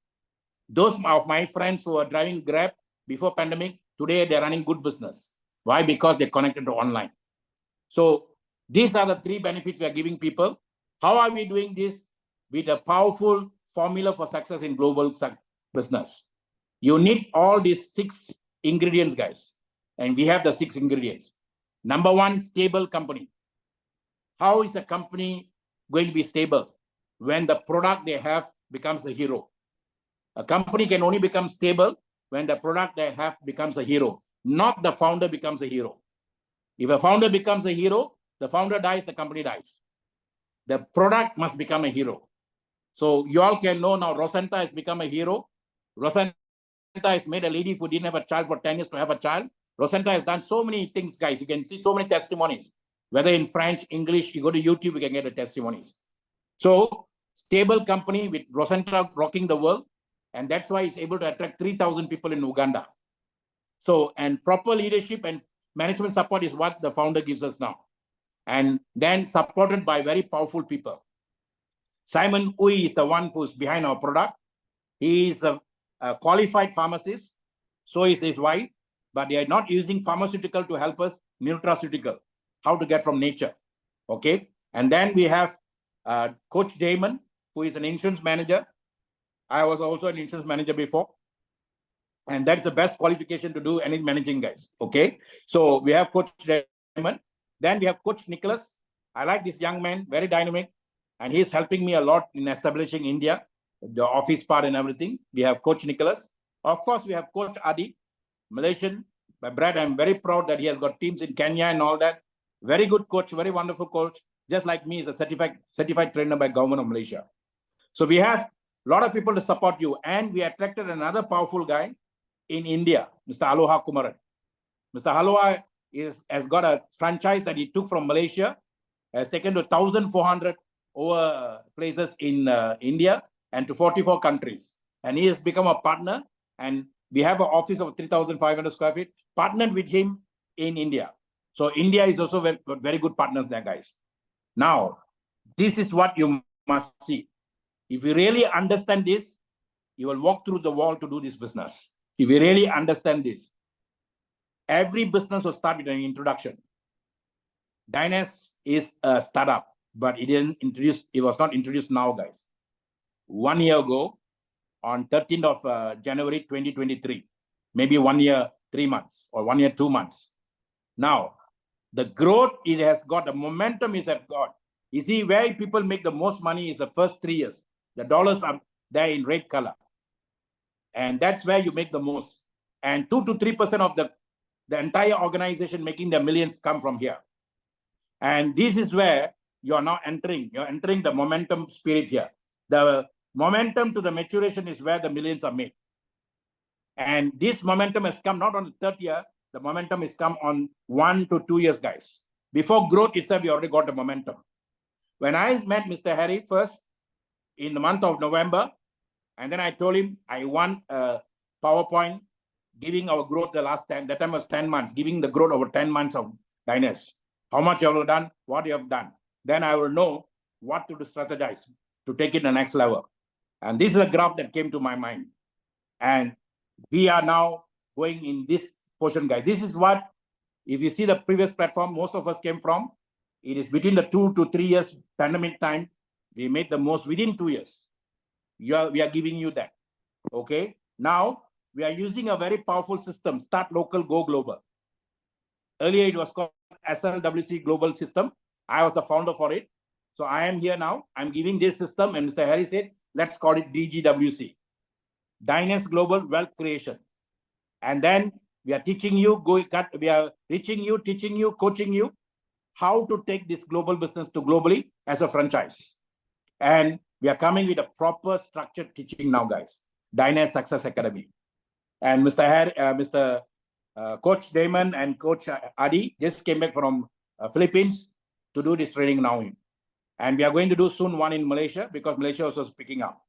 Those of my friends who are driving Grab before pandemic, today they're running good business. Why? Because they're connected to online. So these are the three benefits we are giving people. How are we doing this? With a powerful formula for success in global business. You need all these 6 ingredients, guys. And we have the 6 ingredients. Number 1, stable company. How is a company going to be stable? When the product they have becomes a hero. A company can only become stable when the product they have becomes a hero, not the founder becomes a hero. If a founder becomes a hero, the founder dies, the company dies. The product must become a hero. So you all can know now Rosenta has become a hero. Rosenta has made a lady who didn't have a child for 10 years to have a child. Rosenta has done so many things, guys. You can see so many testimonies, whether in French, English, you go to YouTube, you can get the testimonies. So stable company with Rosenta rocking the world. And that's why it's able to attract 3,000 people in Uganda. So, and proper leadership and management support is what the founder gives us now. And then supported by very powerful people. Simon Uy is the one who's behind our product. He is a qualified pharmacist. So is his wife, but they are not using pharmaceutical to help us, nutraceutical, how to get from nature. Okay. And then we have Coach Damon, who is an insurance manager. I was also an insurance manager before. And that's the best qualification to do any managing, guys. Okay. So we have Coach Damon. Then we have Coach Nicholas. I like this young man, very dynamic. And he's helping me a lot in establishing India, the office part and everything. We have Coach Nicholas. Of course, we have Coach Adi, Malaysian. But Brad, I'm very proud that he has got teams in Kenya and all that. Very good coach, very wonderful coach. Just like me, is a certified trainer by government of Malaysia. So we have a lot of people to support you. And we attracted another powerful guy in India, Mr. Aloha Kumaran. Mr. Aloha has got a franchise that he took from Malaysia, has taken to 1,400 over places in India and to 44 countries. And he has become a partner. And we have an office of 3,500 square feet, partnered with him in India. So India is also very good partners there, guys. Now, this is what you must see. If you really understand this, you will walk through the wall to do this business. If you really understand this, every business will start with an introduction. Dynas is a startup, but it was not introduced now, guys. 1 year ago, on 13th of January 2023, maybe 1 year, 3 months, or 1 year, 2 months. Now, the growth it has got, the momentum is at God. You see, where people make the most money is the first 3 years. The dollars are there in red color. And that's where you make the most. And 2 to 3% of the entire organization making their millions come from here. And this is where you are now entering. You're entering the momentum spirit here. The momentum to the maturation is where the millions are made. And this momentum has come not on the third year, the momentum has come on 1 to 2 years, guys. Before growth itself, we already got the momentum. When I met Mr. Harry first in the month of November, and then I told him I want a PowerPoint giving our growth the last 10, that time was 10 months, giving the growth over 10 months of Dynas. How much you have done, what you have done. Then I will know what to strategize to take it to the next level. And this is a graph that came to my mind. And we are now going in this portion, guys. This is what, if you see the previous platform, most of us came from. It is between the 2 to 3 years pandemic time. We made the most within 2 years. We are giving you that. Okay. Now we are using a very powerful system. Start local, go global. Earlier it was called SLWC Global System. I was the founder for it. So I am here now. I'm giving this system, and Mr. Harry said, let's call it DGWC. Dynas Global Wealth Creation. And then we are teaching you, we are reaching you, teaching you, coaching you how to take this global business to globally as a franchise. And we are coming with a proper structured teaching now, guys. Dynas Success Academy. And Mr. Coach Damon and Coach Adi just came back from Philippines to do this training now. And we are going to do soon one in Malaysia because Malaysia also is picking up.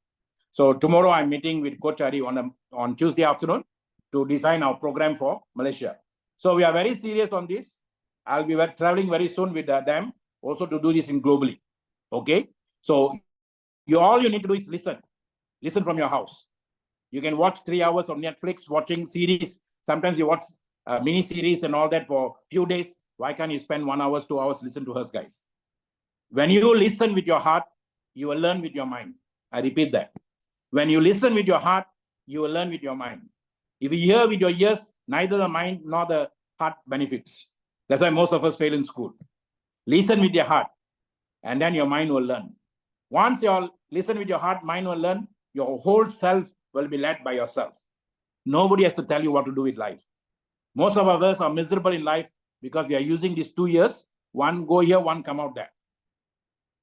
So tomorrow I'm meeting with Coach Adi on Tuesday afternoon to design our program for Malaysia. So we are very serious on this. I'll be traveling very soon with them also to do this in globally. Okay. So all you need to do is listen. Listen from your house. You can watch 3 hours on Netflix, watching series. Sometimes you watch mini series and all that for a few days. Why can't you spend 1 hour, 2 hours, listen to us, guys? When you listen with your heart, you will learn with your mind. I repeat that. When you listen with your heart, you will learn with your mind. If you hear with your ears, neither the mind nor the heart benefits. That's why most of us fail in school. Listen with your heart, and then your mind will learn. Once you listen with your heart, mind will learn, your whole self will be led by yourself. Nobody has to tell you what to do with life. Most of us are miserable in life because we are using these 2 years. One go here, one come out there.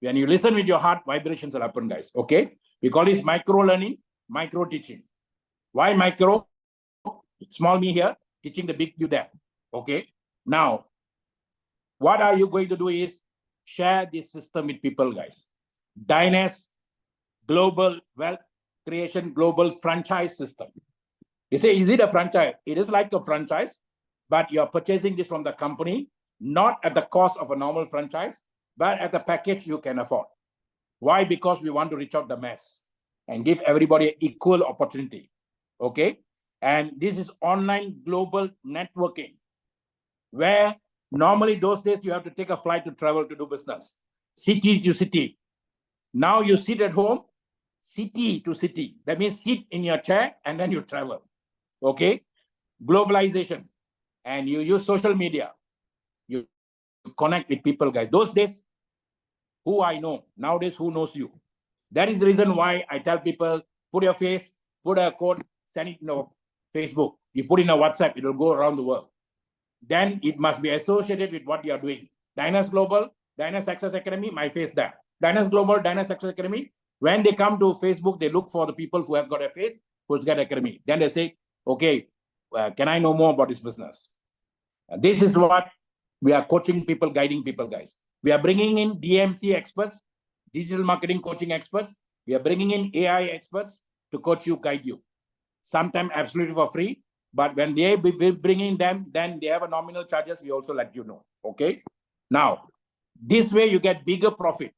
When you listen with your heart, vibrations will happen, guys. Okay? We call this micro learning, micro teaching. Why micro? Small me here, teaching the big you there. Okay. Now, what are you going to do is share this system with people, guys. Dynas Global Wealth Creation Global Franchise System. You say, is it a franchise? It is like a franchise, but you're purchasing this from the company, not at the cost of a normal franchise, but at the package you can afford. Why? Because we want to reach out the mass and give everybody equal opportunity. Okay. And this is online global networking, where normally those days you have to take a flight to travel to do business, city to city. Now you sit at home, city to city. That means sit in your chair and then you travel. Okay. Globalization. And you use social media. You connect with people, guys. Those days, who I know. Nowadays, who knows you? That is the reason why I tell people, put your face, put a code, send it in Facebook. You put in a WhatsApp, it will go around the world. Then it must be associated with what you are doing. Dynas Global, Dynas Success Academy, my face there. Dynas Global, Dynas Success Academy. When they come to Facebook, they look for the people who have got a face, who's got academy. Then they say, okay, can I know more about this business? This is what we are coaching people, guiding people, guys. We are bringing in DMC experts, digital marketing coaching experts. We are bringing in AI experts to coach you, guide you. Sometimes absolutely for free. But when they be bringing them, then they have a nominal charges. We also let you know. Okay. Now, this way you get bigger profit.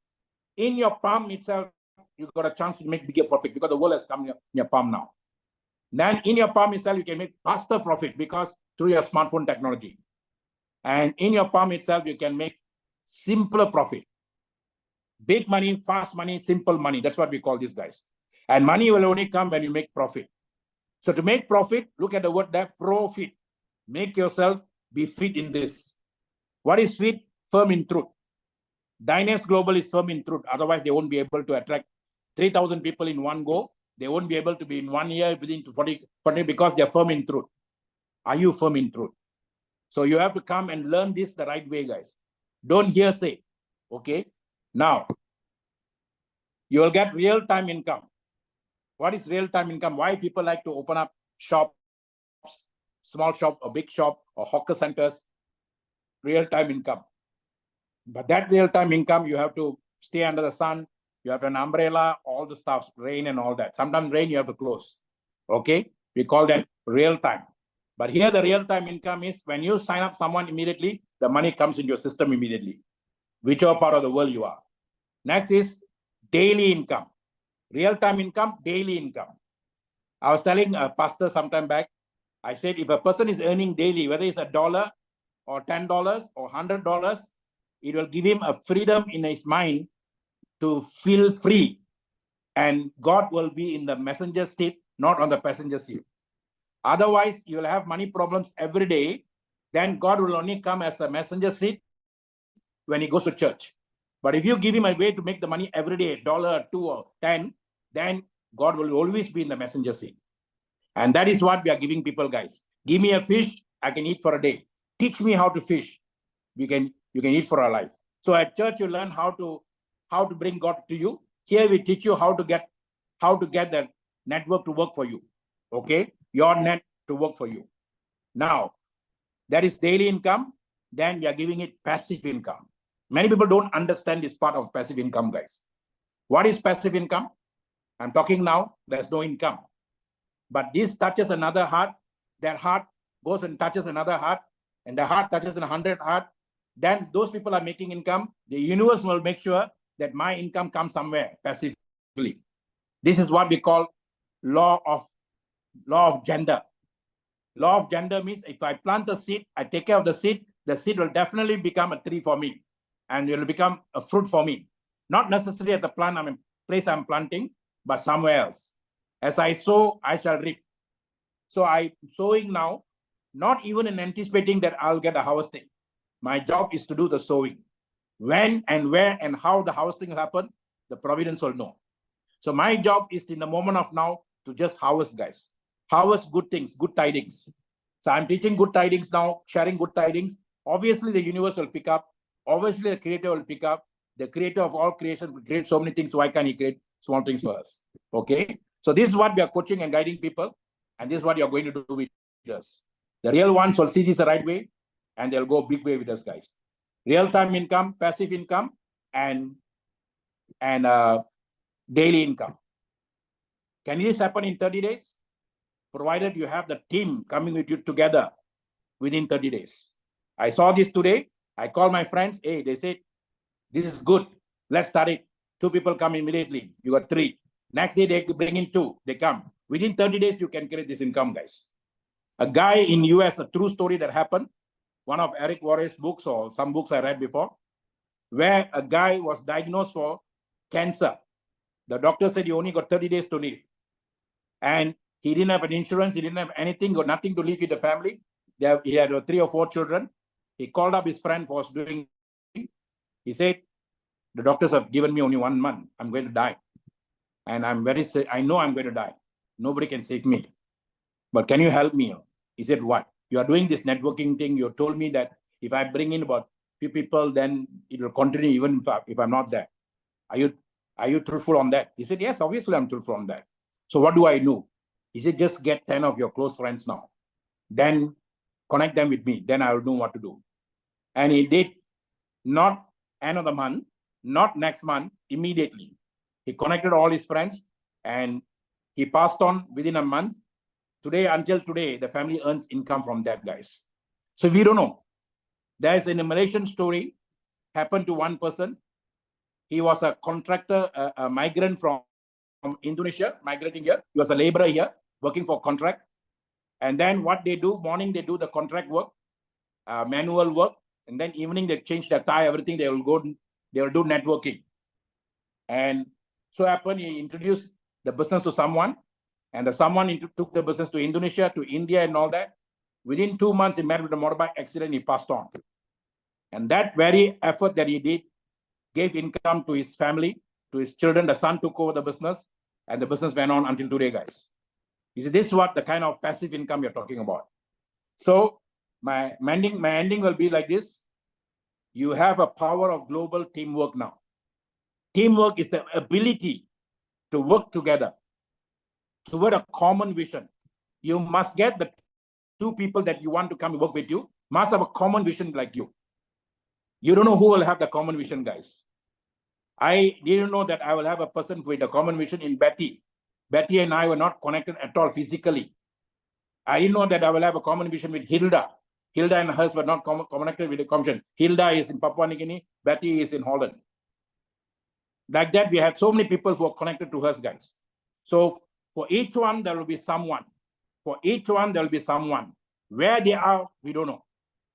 In your palm itself, you got a chance to make bigger profit because the world has come in your palm now. Then in your palm itself, you can make faster profit because through your smartphone technology. And in your palm itself, you can make simpler profit. Big money, fast money, simple money. That's what we call these guys. And money will only come when you make profit. So to make profit, look at the word there, profit. Make yourself be fit in this. What is fit? Firm in truth. Dynas Global is firm in truth. Otherwise, they won't be able to attract 3,000 people in one go. They won't be able to be in 1 year within 40 because they're firm in truth. Are you firm in truth? So you have to come and learn this the right way, guys. Don't hearsay. Okay. Now, you will get real-time income. What is real-time income? Why people like to open up shops, small shop or big shop or hawker centers? Real-time income. But that real-time income, you have to stay under the sun. You have an umbrella, all the stuff, rain and all that. Sometimes rain, you have to close. Okay. We call that real-time. But here the real-time income is when you sign up someone immediately, the money comes into your system immediately, whichever part of the world you are. Next is daily income. Real-time income, daily income. I was telling a pastor sometime back, I said, if a person is earning daily, whether it's $1 or $10 or $100, it will give him a freedom in his mind to feel free. And God will be in the messenger seat, not on the passenger seat. Otherwise, you will have money problems every day. Then God will only come as a messenger seat when he goes to church. But if you give him a way to make the money every day, $1, $2, or 10, then God will always be in the messenger seat. And that is what we are giving people, guys. Give me a fish, I can eat for a day. Teach me how to fish. You can eat for a life. So at church, you learn how to bring God to you. Here we teach you how to get that network to work for you. Okay, your net to work for you. Now, that is daily income. Then we are giving it passive income. Many people don't understand this part of passive income, guys. What is passive income? I'm talking now, there's no income. But this touches another heart. That heart goes and touches another heart. And the heart touches 100 heart. Then those people are making income. The universe will make sure that my income comes somewhere passively. This is what we call law of gender. Law of gender means if I plant a seed, I take care of the seed will definitely become a tree for me. And it will become a fruit for me. Not necessarily at the place I'm planting, but somewhere else. As I sow, I shall reap. So I'm sowing now, not even in anticipating that I'll get a harvesting. My job is to do the sowing. When and where and how the harvesting will happen, the providence will know. So my job is in the moment of now to just harvest, guys. Harvest good things, good tidings. So I'm teaching good tidings now, sharing good tidings. Obviously, the universe will pick up. Obviously, the creator will pick up. The creator of all creation will create so many things. Why can't he create small things for us? Okay. So this is what we are coaching and guiding people. And this is what you're going to do with us. The real ones will see this the right way, and they'll go big way with us, guys. Real-time income, passive income, and daily income. Can this happen in 30 days? Provided you have the team coming with you together within 30 days. I saw this today. I called my friends. Hey, they said, this is good. Let's start it. 2 people come immediately. You got 3. Next day, they bring in 2. They come. Within 30 days, you can create this income, guys. A guy in US, a true story that happened, one of Eric Warren's books or some books I read before, where a guy was diagnosed for cancer. The doctor said he only got 30 days to live. And he didn't have an insurance. He didn't have anything, got nothing to live with the family. He had 3 or 4 children. He called up his friend who was doing. He said, the doctors have given me only 1 month. I'm going to die. And I'm very sick. I know I'm going to die. Nobody can save me. But can you help me? He said, what? You are doing this networking thing. You told me that if I bring in about few people, then it will continue even if I'm not there. Are you truthful on that? He said, yes, obviously I'm truthful on that. So what do I do? He said, just get 10 of your close friends now. Then connect them with me. Then I will know what to do. And he did not end of the month, not next month, immediately. He connected all his friends and he passed on within a month. Today, until today, the family earns income from that, guys. So we don't know. There's a Malaysian story happened to one person. He was a contractor, a migrant from Indonesia, migrating here. He was a laborer here, working for contract. And then what they do, morning they do the contract work, manual work, and then evening they change their tie, everything. They will do networking. And so happened, he introduced the business to someone, and the someone took the business to Indonesia, to India, and all that. Within 2 months, he met with a motorbike accident. He passed on. And that very effort that he did gave income to his family, to his children. The son took over the business, and the business went on until today, guys. He said, this is what the kind of passive income you're talking about. So my ending will be like this. You have a power of global teamwork now. Teamwork is the ability to work together toward a common vision. You must get the 2 people that you want to come and work with you must have a common vision like you. You don't know who will have the common vision, guys. I didn't know that I will have a person with a common vision in Betty. Betty and I were not connected at all physically. I didn't know that I will have a common vision with Hilda. Hilda and hers were not connected with the common. Hilda is in Papua New Guinea. Betty is in Holland. Like that, we had so many people who are connected to us, guys. So for each one, there will be someone. For each one, there will be someone. Where they are, we don't know.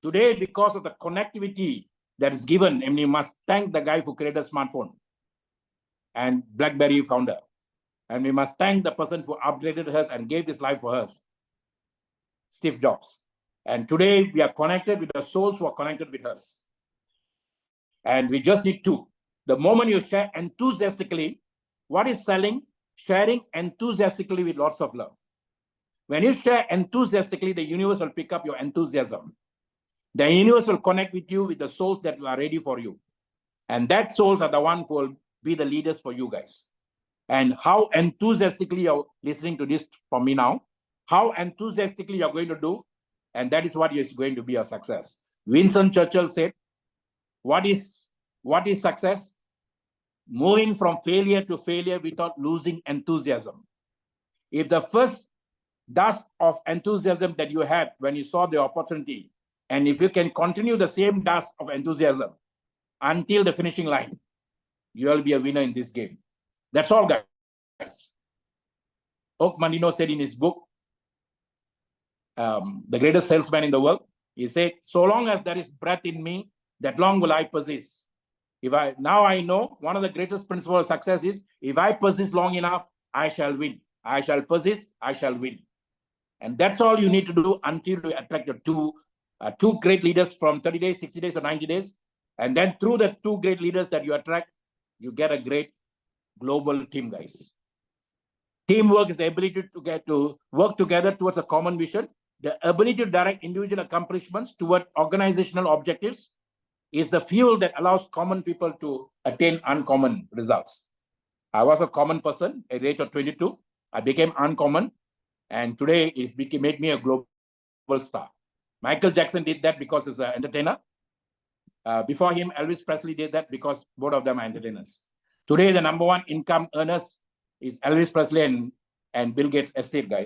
Today, because of the connectivity that is given, and you must thank the guy who created a smartphone and BlackBerry founder. And we must thank the person who upgraded us and gave his life for us, Steve Jobs. And today, we are connected with the souls who are connected with us. And we just need to. The moment you share enthusiastically, what is selling? Sharing enthusiastically with lots of love. When you share enthusiastically, the universe will pick up your enthusiasm. The universe will connect with you with the souls that are ready for you. And that souls are the ones who will be the leaders for you guys. And how enthusiastically you're listening to this from me now, how enthusiastically you're going to do, and that is what is going to be a success. Winston Churchill said, what is success? Moving from failure to failure without losing enthusiasm. If the first dust of enthusiasm that you had when you saw the opportunity, and if you can continue the same dust of enthusiasm until the finishing line, you will be a winner in this game. That's all, guys. Oak Mandino said in his book, The Greatest Salesman in the World, he said, so long as there is breath in me, that long will I persist. Now I know one of the greatest principles of success is, if I persist long enough, I shall win. I shall persist, I shall win. And that's all you need to do until you attract your two great leaders from 30 days, 60 days, or 90 days. And then through the 2 great leaders that you attract, you get a great global team, guys. Teamwork is the ability to work together towards a common vision. The ability to direct individual accomplishments toward organizational objectives is the fuel that allows common people to attain uncommon results. I was a common person at the age of 22. I became uncommon. And today it's made me a global star. Michael Jackson did that because he's an entertainer. Before him, Elvis Presley did that because both of them are entertainers. Today, the number one income earners is Elvis Presley and Bill Gates' estate guy.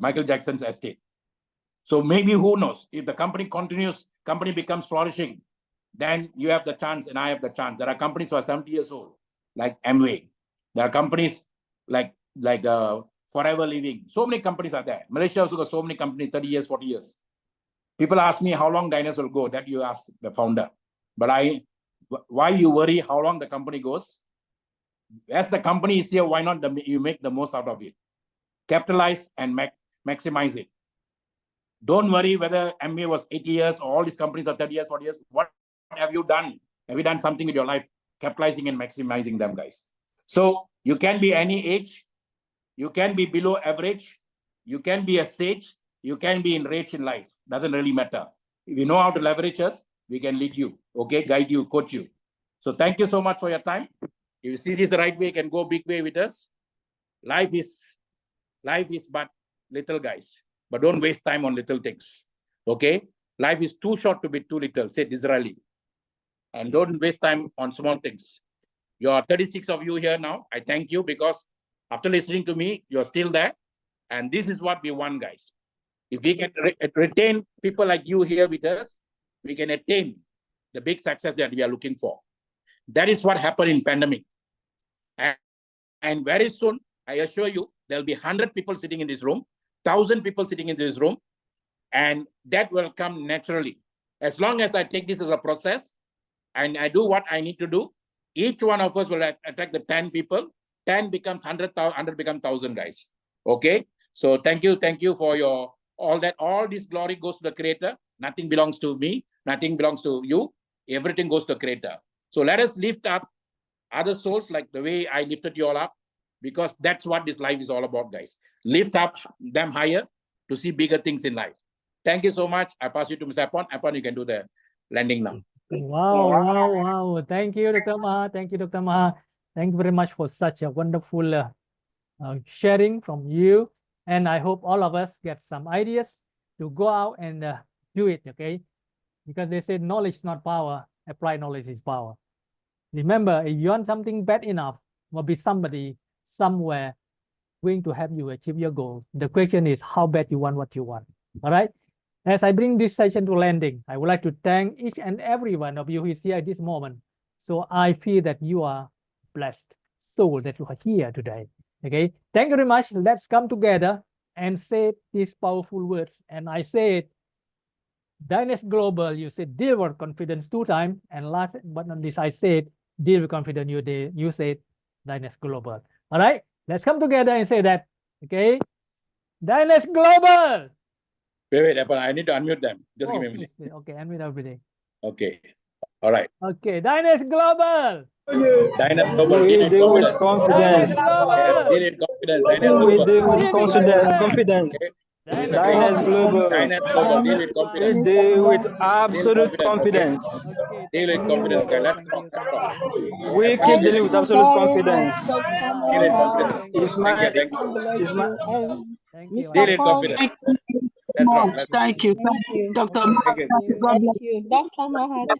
Michael Jackson's estate. So maybe, who knows, if the company continues, company becomes flourishing, then you have the chance and I have the chance. There are companies who are 70 years old, like Amway. There are companies like Forever Living. So many companies are there. Malaysia also got so many companies, 30 years, 40 years. People ask me how long Diners will go. That you ask the founder. But why you worry how long the company goes? As the company is here, why not you make the most out of it? Capitalize and maximize it. Don't worry whether MBA was 80 years or all these companies are 30 years, 40 years. What have you done? Have you done something with your life? Capitalizing and maximizing them, guys. So you can be any age. You can be below average. You can be a sage. You can be enraged in life. Doesn't really matter. If you know how to leverage us, we can lead you, okay? Guide you, coach you. So thank you so much for your time. If you see this the right way, you can go big way with us. Life is but little, guys. But don't waste time on little things, okay? Life is too short to be too little, said Disraeli. And don't waste time on small things. You are 36 of you here now. I thank you because after listening to me, you're still there. And this is what we want, guys. If we can retain people like you here with us, we can attain the big success that we are looking for. That is what happened in pandemic. And very soon, I assure you, there'll be 100 people sitting in this room, 1,000 people sitting in this room, and that will come naturally. As long as I take this as a process and I do what I need to do, each one of us will attract the 10 people. 10 becomes 100, 100 becomes 1,000, guys. Okay? So thank you for your all that. All this glory goes to the Creator. Nothing belongs to me. Nothing belongs to you. Everything goes to the Creator. So let us lift up other souls like the way I lifted you all up, because that's what this life is all about, guys. Lift up them higher to see bigger things in life. Thank you so much. I pass you to Mr. Apon. Apon, you can do the landing now. Wow. Thank you, Dr. Maha. Thank you, Dr. Maha. Thank you very much for such a wonderful sharing from you. And I hope all of us get some ideas to go out and do it, okay? Because they say knowledge is not power, applied knowledge is power. Remember, if you want something bad enough, will be somebody somewhere going to help you achieve your goals. The question is how bad you want what you want, all right? As I bring this session to landing, I would like to thank each and every one of you who is here at this moment. So I feel that you are blessed soul that you are here today. Okay, thank you very much. Let's come together and say these powerful words. And I said, Dynasty Global, you said deal with confidence 2 times. And last but not least, I said deal with confidence, you said Dynasty Global. All right, let's come together and say that. Okay, Dynasty Global. Wait, I need to unmute them. Just give me a minute. Okay, unmute everybody. Okay, all right. Okay, Dynasty Global. Dynasty Global. We do with confidence. Deal with confidence. Dynasty We Global. do with confidence. Okay. Dynasty Global. Dynasty Global. Deal with We confidence. do with absolute confidence. Okay, Deal with confidence, guys. Let's talk. We keep dealing with absolute confidence. Deal with confidence. It's my, Thank you. it's my, Thank you. Deal with confidence. Let's rock. Thank you, Dr. Thank you. God bless you. Dr. Maha.